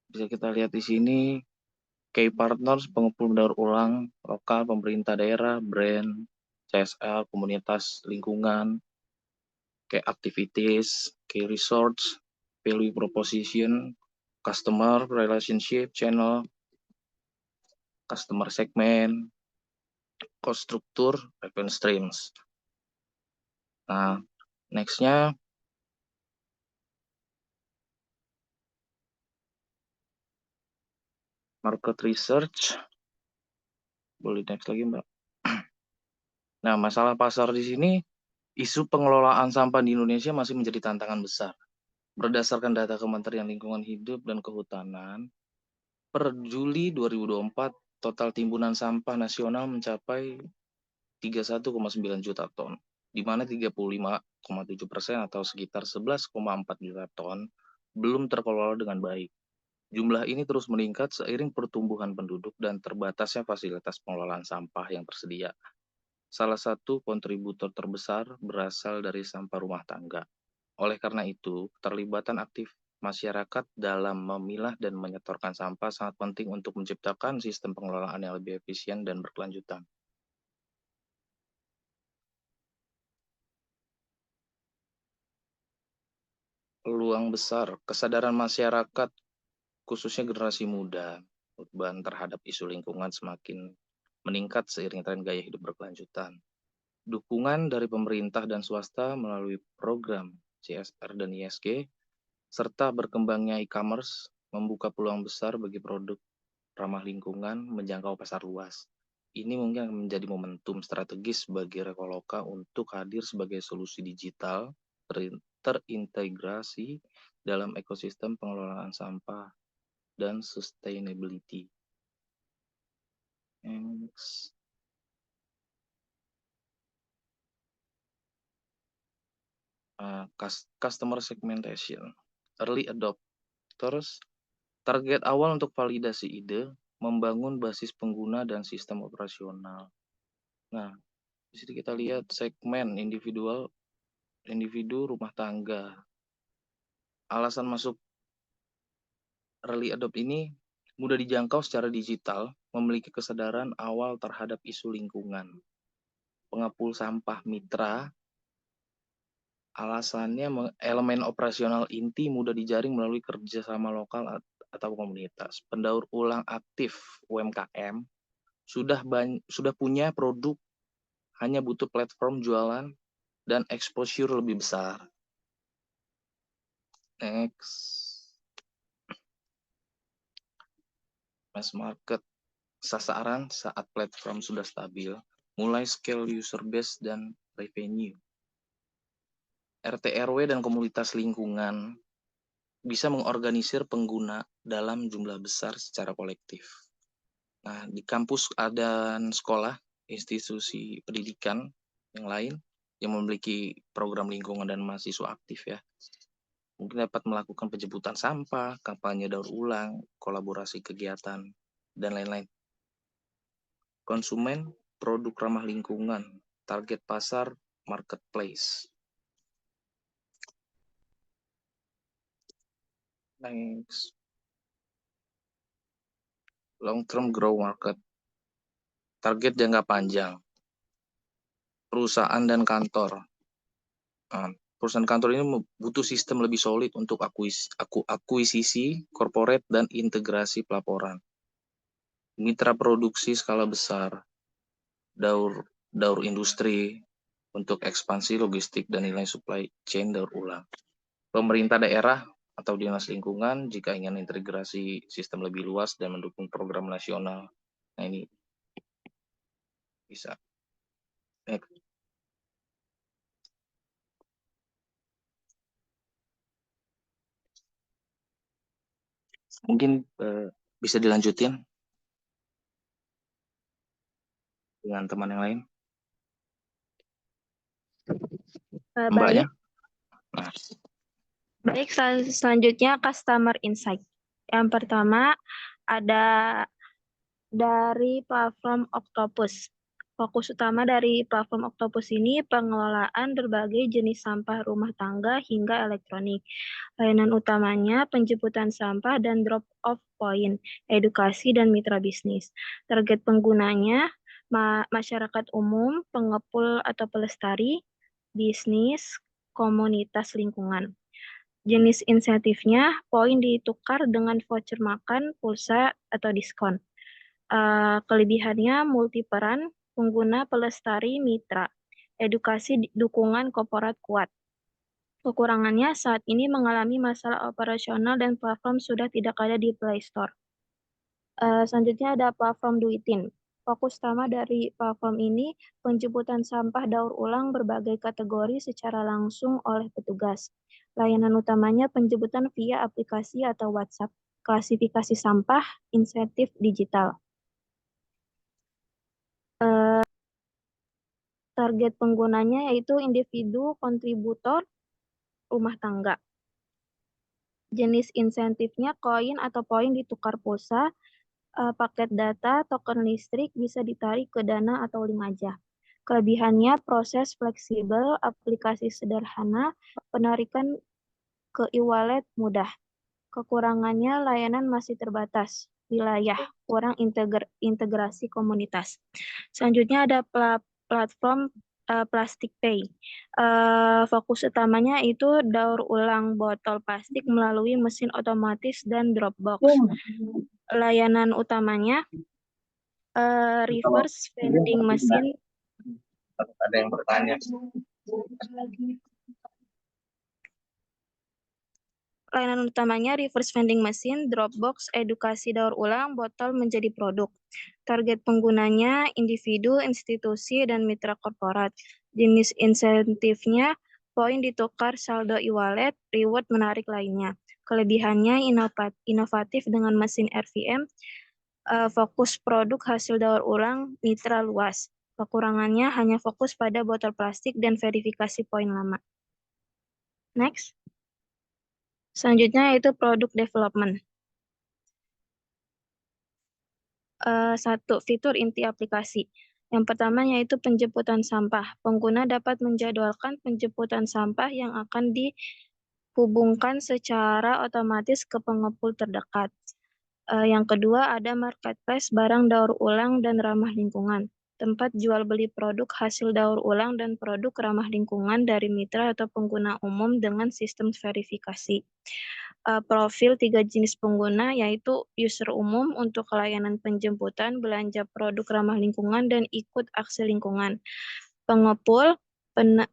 Bisa kita lihat di sini, key partners, pengepul daur ulang, lokal, pemerintah daerah, brand, CSR, komunitas lingkungan, key activities, key resource, value proposition, customer relationship, channel, customer segment, cost structure, revenue streams. Nah, next-nya market research. Boleh next lagi, Mbak. Nah, masalah pasar di sini, isu pengelolaan sampah di Indonesia masih menjadi tantangan besar. Berdasarkan data Kementerian Lingkungan Hidup dan Kehutanan, per Juli 2024, total timbunan sampah nasional mencapai 31,9 juta ton, di mana 35,7% atau sekitar 11,4 juta ton belum terkelola dengan baik. Jumlah ini terus meningkat seiring pertumbuhan penduduk dan terbatasnya fasilitas pengelolaan sampah yang tersedia. Salah satu kontributor terbesar berasal dari sampah rumah tangga. Oleh karena itu, keterlibatan aktif masyarakat dalam memilah dan menyetorkan sampah sangat penting untuk menciptakan sistem pengelolaan yang lebih efisien dan berkelanjutan. Peluang besar, kesadaran masyarakat, khususnya generasi muda, beban terhadap isu lingkungan semakin meningkat seiring tren gaya hidup berkelanjutan. Dukungan dari pemerintah dan swasta melalui program CSR dan ISG, serta berkembangnya e-commerce membuka peluang besar bagi produk ramah lingkungan menjangkau pasar luas. Ini mungkin akan menjadi momentum strategis bagi Rekoloka untuk hadir sebagai solusi digital terintegrasi dalam ekosistem pengelolaan sampah dan sustainability. Next. Customer segmentation, early adopters, Target awal untuk validasi ide, membangun basis pengguna dan sistem operasional. Nah, di sini kita lihat segmen individu rumah tangga. Alasan masuk early adopt ini mudah dijangkau secara digital, memiliki kesadaran awal terhadap isu lingkungan. Pengepul sampah mitra, alasannya elemen operasional inti mudah dijaring melalui kerjasama lokal atau komunitas. Pendaur ulang aktif UMKM sudah punya produk, hanya butuh platform jualan dan exposure lebih besar. Next. Mass market sasaran saat platform sudah stabil, mulai scale user base dan revenue. RT RW dan komunitas lingkungan bisa mengorganisir pengguna dalam jumlah besar secara kolektif. Nah, di kampus dan sekolah, institusi pendidikan yang lain yang memiliki program lingkungan dan mahasiswa aktif ya, mungkin dapat melakukan penjemputan sampah, kampanye daur ulang, kolaborasi kegiatan, dan lain-lain. Konsumen, produk ramah lingkungan, target pasar, marketplace. Next. Long term grow market. Target jangka panjang. Perusahaan dan kantor. Perusahaan kantor ini butuh sistem lebih solid untuk akuisisi, corporate, dan integrasi pelaporan. Mitra produksi skala besar. Daur industri untuk ekspansi logistik dan nilai supply chain daur ulang. Pemerintah daerah atau dinas lingkungan jika ingin integrasi sistem lebih luas dan mendukung program nasional. Nah, ini bisa. Mungkin bisa dilanjutin dengan teman yang lain. Mbaknya. Baik, Nah, baik. Selanjutnya customer insight. Yang pertama ada dari platform Octopus. Fokus utama dari platform Octopus ini pengelolaan berbagai jenis sampah rumah tangga hingga elektronik. Layanan utamanya penjemputan sampah dan drop-off point, edukasi dan mitra bisnis. Target penggunanya masyarakat umum, pengepul atau pelestari, bisnis, komunitas lingkungan. Jenis insentifnya, poin ditukar dengan voucher makan, pulsa, atau diskon. Kelebihannya multiperan, pengguna pelestari mitra, edukasi dukungan korporat kuat. Kekurangannya saat ini mengalami masalah operasional dan platform sudah tidak ada di Play Store. Selanjutnya ada platform Duitin. Fokus utama dari platform ini penjemputan sampah daur ulang berbagai kategori secara langsung oleh petugas. Layanan utamanya penjemputan via aplikasi atau WhatsApp, klasifikasi sampah, insentif digital. Target penggunanya yaitu individu, kontributor, rumah tangga. Jenis insentifnya koin atau poin ditukar pulsa, paket data, token listrik bisa ditarik ke Dana atau link aja. Kelebihannya proses fleksibel, aplikasi sederhana, penarikan ke e-wallet mudah. Kekurangannya layanan masih terbatas, wilayah, kurang integrasi komunitas. Selanjutnya ada platform Plastic Pay. Fokus utamanya itu daur ulang botol plastik melalui mesin otomatis dan Dropbox. Layanan utamanya reverse vending machine. ada yang bertanya. Layanan utamanya reverse vending machine, Dropbox, edukasi daur ulang botol menjadi produk. Target penggunanya individu, institusi, dan mitra korporat. Jenis insentifnya poin ditukar saldo e-wallet, reward menarik lainnya. Kelebihannya inovatif dengan mesin RVM, fokus produk hasil daur ulang, mitra luas. Kekurangannya hanya fokus pada botol plastik dan verifikasi poin lama. Next. Selanjutnya yaitu product development. Satu, fitur inti aplikasi. Yang pertama yaitu penjemputan sampah. Pengguna dapat menjadwalkan penjemputan sampah yang akan dihubungkan secara otomatis ke pengepul terdekat. Yang kedua ada marketplace barang daur ulang dan ramah lingkungan. Tempat jual beli produk hasil daur ulang dan produk ramah lingkungan dari mitra atau pengguna umum dengan sistem verifikasi. Profil 3 jenis pengguna yaitu user umum untuk layanan penjemputan, belanja produk ramah lingkungan, dan ikut aksi lingkungan. Pengepul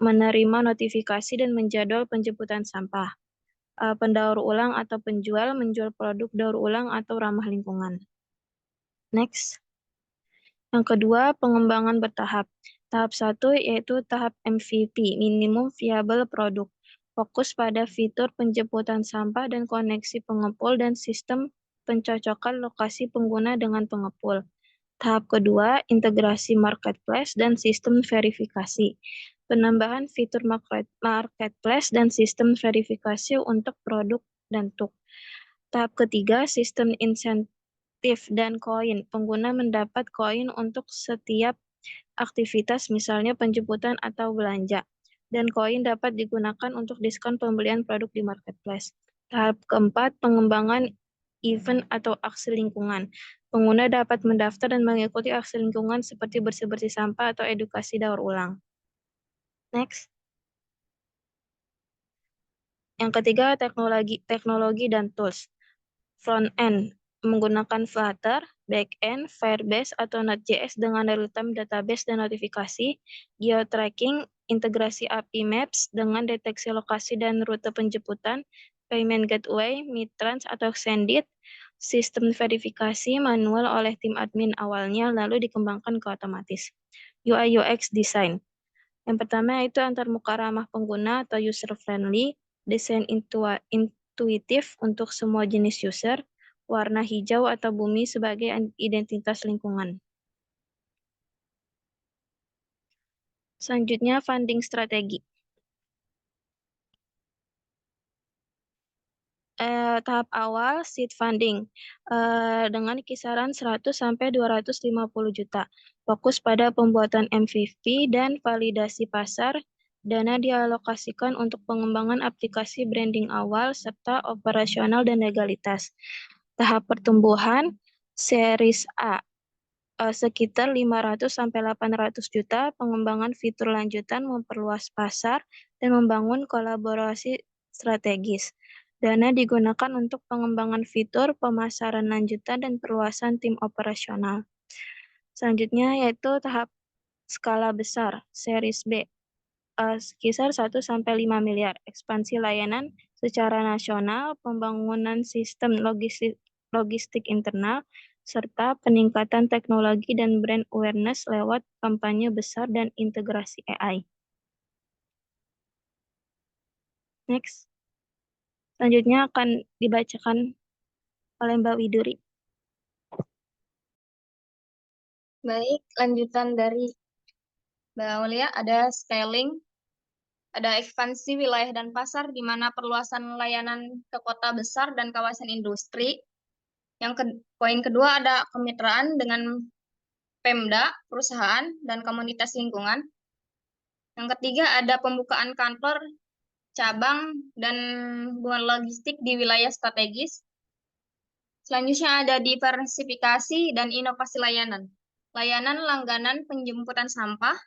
menerima notifikasi dan menjadwal penjemputan sampah. Pendaur ulang atau penjual menjual produk daur ulang atau ramah lingkungan. Next. Yang kedua, pengembangan bertahap. Tahap 1 yaitu tahap MVP, Minimum Viable Product. Fokus pada fitur penjemputan sampah dan koneksi pengepul dan sistem pencocokan lokasi pengguna dengan pengepul. Tahap kedua, integrasi marketplace dan sistem verifikasi. Penambahan fitur marketplace dan sistem verifikasi untuk produk dan TUK. Tahap ketiga, sistem insentif dan koin. Pengguna mendapat koin untuk setiap aktivitas, misalnya penjemputan atau belanja. Dan koin dapat digunakan untuk diskon pembelian produk di marketplace. Tahap keempat, pengembangan event atau aksi lingkungan. Pengguna dapat mendaftar dan mengikuti aksi lingkungan seperti bersih-bersih sampah atau edukasi daur ulang. Next. Yang ketiga, teknologi dan tools. Front end menggunakan Flutter, back end, Firebase atau Node.js dengan real-time database dan notifikasi, geo-tracking, integrasi API Maps dengan deteksi lokasi dan rute penjemputan, payment gateway, Mitrans atau Xendit, sistem verifikasi manual oleh tim admin awalnya lalu dikembangkan ke otomatis. UI UX design. Yang pertama itu antarmuka ramah pengguna atau user friendly, desain intuitif untuk semua jenis user, warna hijau atau bumi sebagai identitas lingkungan. Selanjutnya, funding strategi. Tahap awal, seed funding, dengan kisaran 100 sampai 250 juta. Fokus pada pembuatan MVP dan validasi pasar. Dana dialokasikan untuk pengembangan aplikasi branding awal serta operasional dan legalitas. Tahap pertumbuhan, series A, sekitar 500 sampai 800 juta, pengembangan fitur lanjutan, memperluas pasar, dan membangun kolaborasi strategis. Dana digunakan untuk pengembangan fitur, pemasaran lanjutan, dan perluasan tim operasional. Selanjutnya yaitu tahap skala besar, series B, sekitar 1 sampai 5 miliar, ekspansi layanan secara nasional, pembangunan sistem logistik internal, serta peningkatan teknologi dan brand awareness lewat kampanye besar dan integrasi AI. Next. Selanjutnya akan dibacakan oleh Mbak Widuri. Baik, lanjutan dari Mbak Aulia ada scaling, ada ekspansi wilayah dan pasar di mana perluasan layanan ke kota besar dan kawasan industri. Poin kedua ada kemitraan dengan Pemda, perusahaan, dan komunitas lingkungan. Yang ketiga ada pembukaan kantor, cabang, dan hubungan logistik di wilayah strategis. Selanjutnya ada diversifikasi dan inovasi layanan. Layanan langganan penjemputan sampah,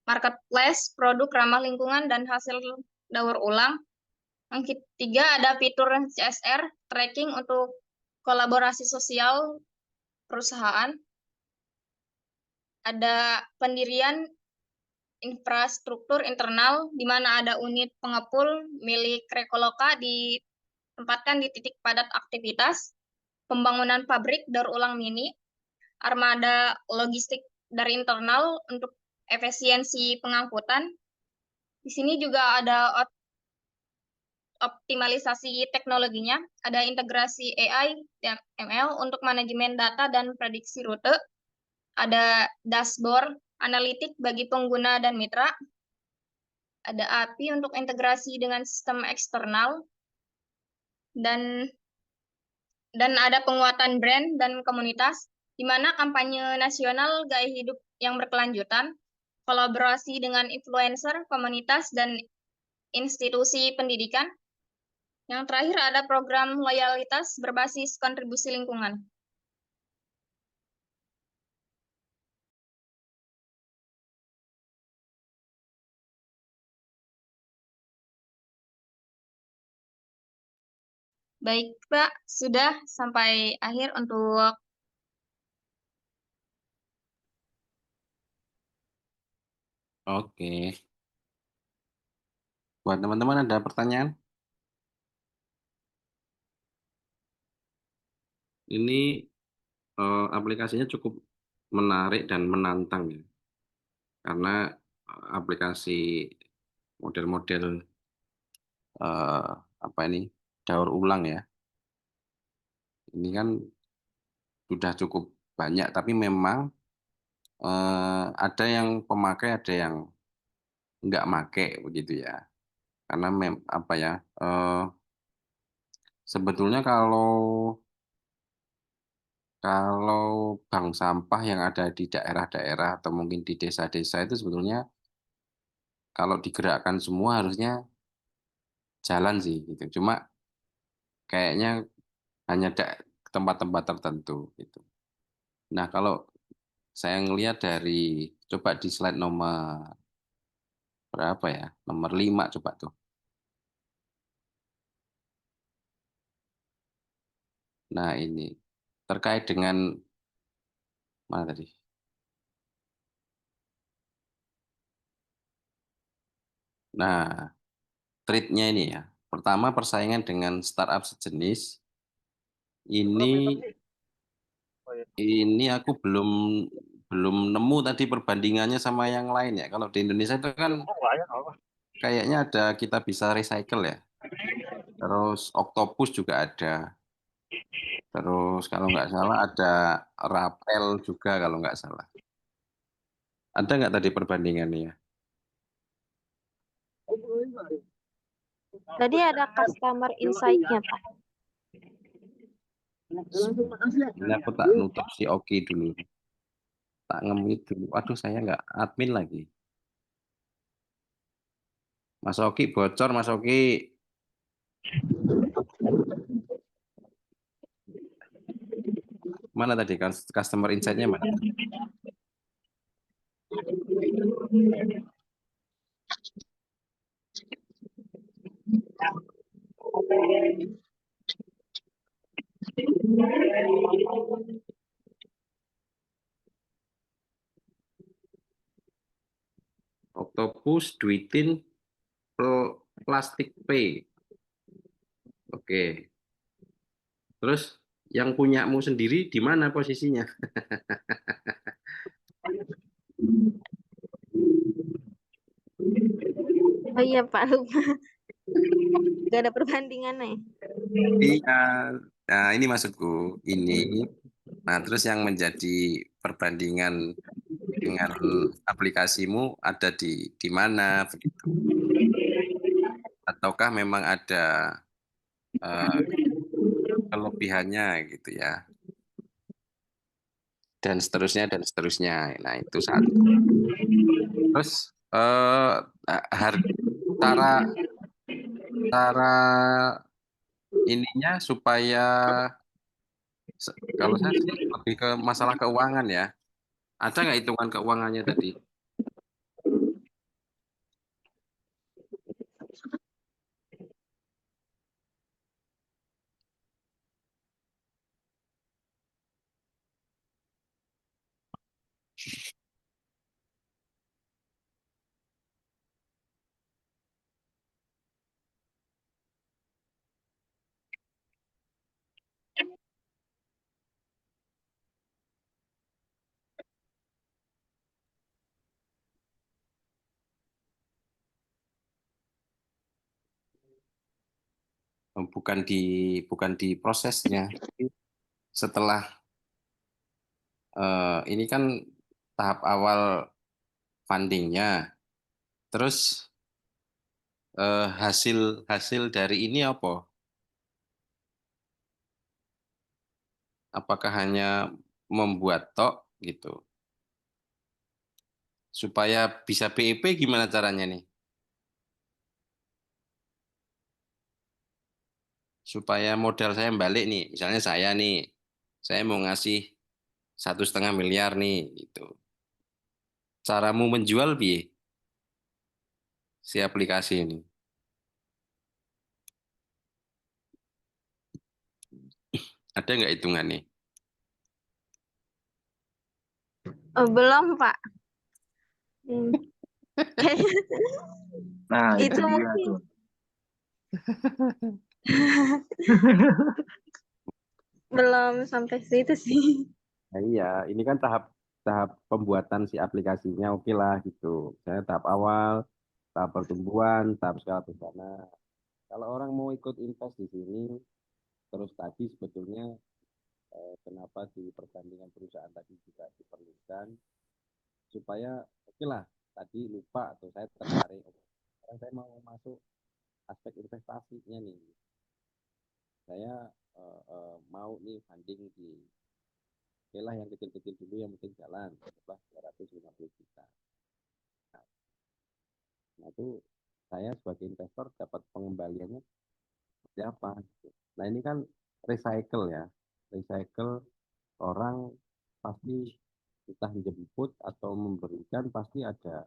marketplace, produk ramah lingkungan, dan hasil daur ulang. Yang ketiga ada fitur CSR, tracking untuk kolaborasi sosial perusahaan. Ada pendirian infrastruktur internal, di mana ada unit pengepul milik Rekoloka ditempatkan di titik padat aktivitas, pembangunan pabrik daur ulang mini, armada logistik dari internal untuk efisiensi pengangkutan. Di sini juga ada optimalisasi teknologinya, ada integrasi AI dan ML untuk manajemen data dan prediksi rute, ada dashboard analitik bagi pengguna dan mitra, ada API untuk integrasi dengan sistem eksternal, dan dan ada penguatan brand dan komunitas, di mana kampanye nasional gaya hidup yang berkelanjutan, kolaborasi dengan influencer, komunitas, dan institusi pendidikan. Yang terakhir ada program loyalitas berbasis kontribusi lingkungan. Baik, Pak, sudah sampai akhir untuk Oke. Buat teman-teman ada pertanyaan? Ini aplikasinya cukup menarik dan menantang ya. Karena aplikasi model-model apa ini daur ulang ya. Ini kan sudah cukup banyak, tapi memang ada yang pemakai, ada yang nggak make begitu ya. Karena apa ya? Sebetulnya kalau bank sampah yang ada di daerah-daerah atau mungkin di desa-desa itu sebetulnya kalau digerakkan semua harusnya jalan sih gitu. Cuma kayaknya hanya tempat-tempat tertentu gitu. Nah, kalau saya ngelihat dari coba di slide nomor berapa ya? Nomor 5 coba tuh. Nah, ini terkait dengan mana tadi? Nah, trade-nya ini ya. Pertama persaingan dengan startup sejenis. Ini aku belum nemu tadi perbandingannya sama yang lain ya. Kalau di Indonesia itu kan kayaknya ada kita bisa recycle ya. Terus Octopus juga ada. Terus kalau nggak salah ada Rapel juga kalau nggak salah. Ada nggak tadi perbandingannya? Tadi ada customer insight-nya, Pak. Ini aku tak nutup si Oki dulu. Tak ngemit dulu. Aduh, saya nggak admin lagi. Mas Oki bocor, Mas Oki. Mana tadi customer insight-nya mana? Octopus, Duitin, Plastic Pay. Oke. Terus yang punyamu sendiri di mana posisinya? Oh iya, Pak, lupa. Gak ada perbandingannya. Iya. Nah, ini maksudku. Ini. Nah, terus yang menjadi perbandingan dengan aplikasimu ada di mana begitu? Ataukah memang ada kelebihannya gitu ya? Dan seterusnya dan seterusnya. Nah, itu satu. Terus cara ininya supaya kalau saya sih lebih ke masalah keuangan ya. Ada nggak hitungan keuangannya tadi? Bukan di prosesnya. Setelah ini kan tahap awal fundingnya, terus hasil dari ini apa? apakah hanya membuat tok gitu. Supaya bisa BEP gimana caranya nih? Supaya modal saya balik nih. Misalnya saya mau ngasih 1,5 miliar nih gitu. Caramu menjual bi si aplikasi ini. Ada nggak hitungan nih? Oh, belum, Pak. Hmm. Nah, itu Itu dia mungkin tuh. belum sampai situ sih. Nah, iya, ini kan tahap tahap pembuatan si aplikasinya oke lah gitu. Saya tahap awal, tahap pertumbuhan, tahap skala besar. Kalau orang mau ikut invest di sini, terus tadi sebetulnya kenapa di perbandingan perusahaan tadi juga diperlukan supaya oke lah tadi lupa atau saya tertarik. Sekarang saya mau masuk aspek investasinya nih. Saya mau nih funding di oke lah yang kecil-kecil dulu yang penting jalan, setelah 250 juta. Nah itu saya sebagai investor dapat pengembaliannya seperti apa? Nah ini kan recycle ya, recycle orang pasti entah menjemput atau memberikan pasti ada.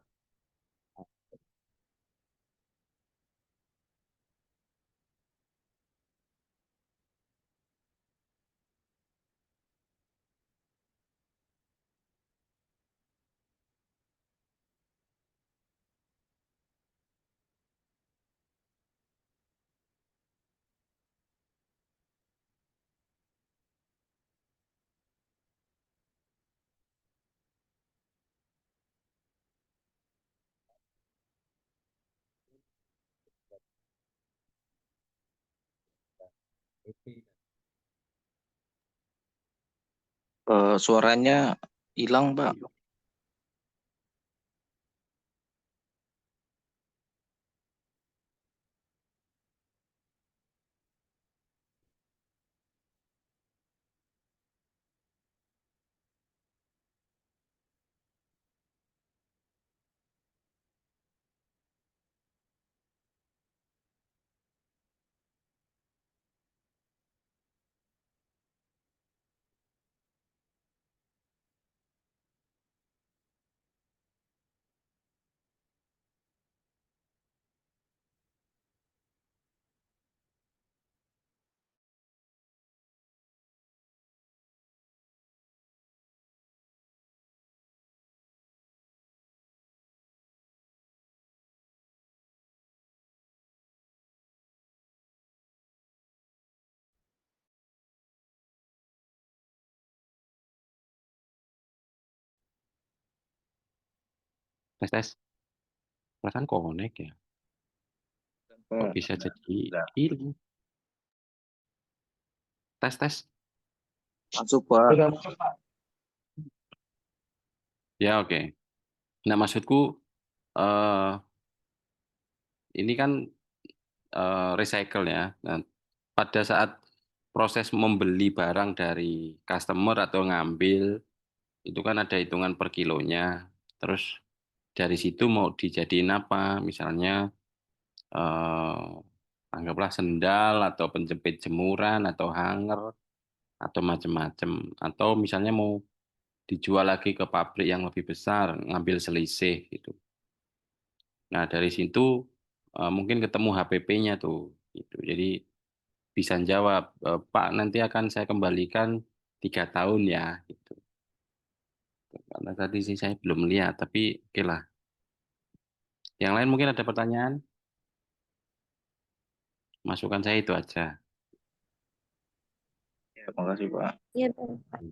Suaranya hilang, Pak. Tes tes, perasaan konek ya. Kok Pak, bisa jadi udah. hilang? Tes tes. Masuk, Pak. Ya oke. Nah maksudku eh ini kan recycle ya. Nah, pada saat proses membeli barang dari customer atau ngambil itu kan ada hitungan per kilonya. Terus dari situ mau dijadiin apa? Misalnya anggaplah sendal atau penjepit jemuran atau hanger atau macam-macam. Atau misalnya mau dijual lagi ke pabrik yang lebih besar, ngambil selisih gitu. Nah dari situ mungkin ketemu HPP-nya tuh. Gitu. Jadi bisa jawab, Pak nanti akan saya kembalikan 3 tahun ya. Gitu. Karena tadi sih saya belum lihat, tapi oke lah. Yang lain mungkin ada pertanyaan? Masukan saya itu aja. Ya, makasih, Pak. Iya, Pak.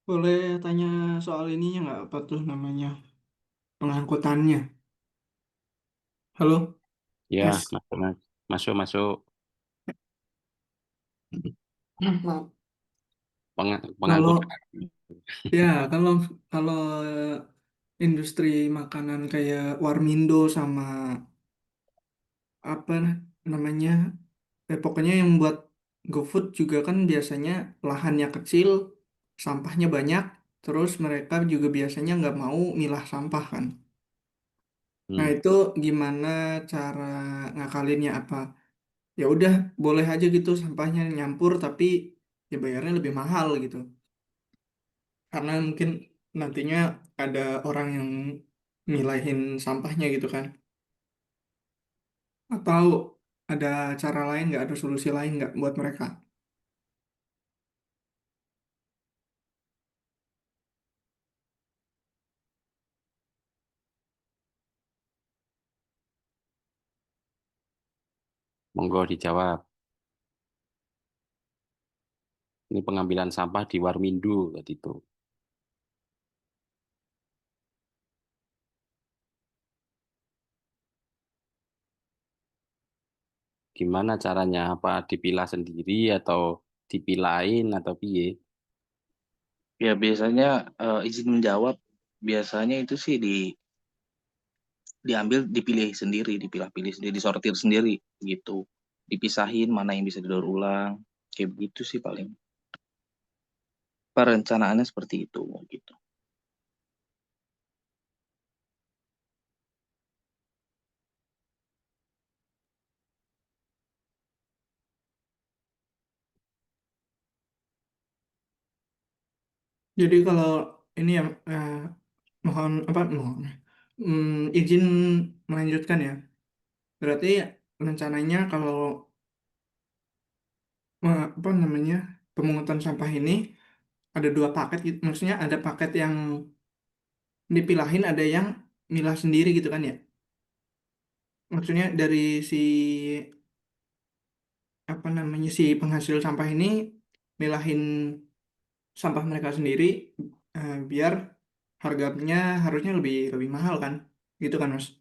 Boleh tanya soal ininya nggak? Apa tuh namanya? Pengangkutannya. Halo? Ya, Mas, masuk, masuk. maaf. Pengangkut. Kalau ya kalau kalau industri makanan kayak Warmindo sama apa namanya, pokoknya yang buat GoFood juga kan biasanya lahannya kecil, sampahnya banyak, terus mereka juga biasanya nggak mau milah sampah kan. Nah Hmm. itu gimana cara ngakalinnya apa? Ya udah boleh aja gitu sampahnya nyampur tapi ya bayarnya lebih mahal gitu. Karena mungkin nantinya ada orang yang milahin sampahnya gitu kan. Atau ada cara lain nggak, ada solusi lain nggak buat mereka? Monggo dijawab. Ini pengambilan sampah di Warmindo tadi itu. Gimana caranya? Apa dipilah sendiri atau dipilahin atau piye? Ya biasanya izin menjawab biasanya itu sih diambil, dipilih sendiri, dipilah-pilih sendiri, disortir sendiri gitu. Dipisahin mana yang bisa didaur ulang, kayak begitu sih paling. Perencanaannya seperti itu gitu. Jadi kalau ini ya mohon apa mohon izin melanjutkan ya. Berarti rencananya kalau apa namanya, pemungutan sampah ini ada dua paket gitu. Maksudnya ada paket yang dipilahin, ada yang milah sendiri gitu kan ya. Maksudnya dari si apa namanya, si penghasil sampah ini milahin sampah mereka sendiri, biar harganya harusnya lebih lebih mahal kan. Gitu kan, Mas?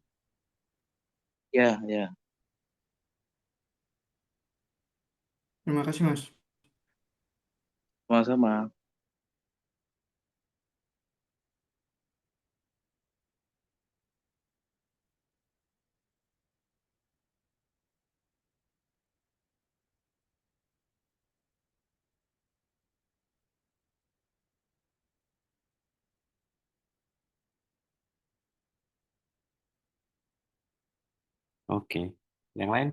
Ya, ya. Terima kasih, Mas. Sama-sama. Oke. Yang lain?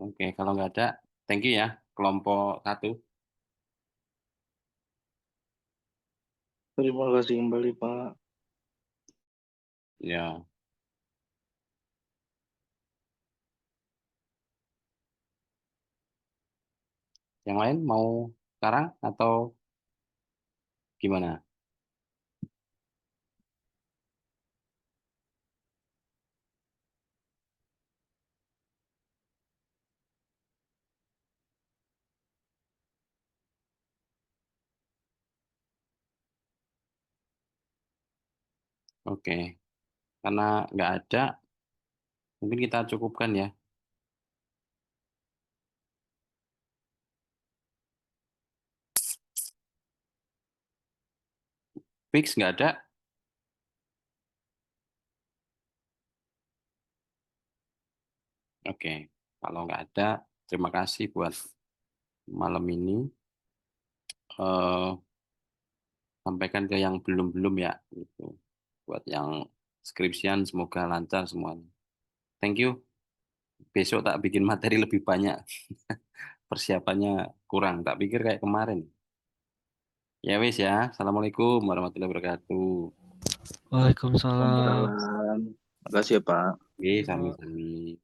Oke, kalau nggak ada, thank you ya, kelompok 1. Terima kasih kembali, Pak. Ya, yang lain mau sekarang atau gimana? Oke, karena nggak ada, mungkin kita cukupkan ya. Fix nggak ada? Oke, kalau nggak ada, terima kasih buat malam ini. Sampaikan ke yang belum-belum ya, gitu. Buat yang skripsian, semoga lancar semuanya. Thank you. Besok tak bikin materi lebih banyak. Persiapannya kurang, tak pikir kayak kemarin. Ya wis ya, Assalamualaikum warahmatullahi wabarakatuh. Waalaikumsalam. Waalaikumsalam. Makasih ya, Pak. Oke, sami-sami.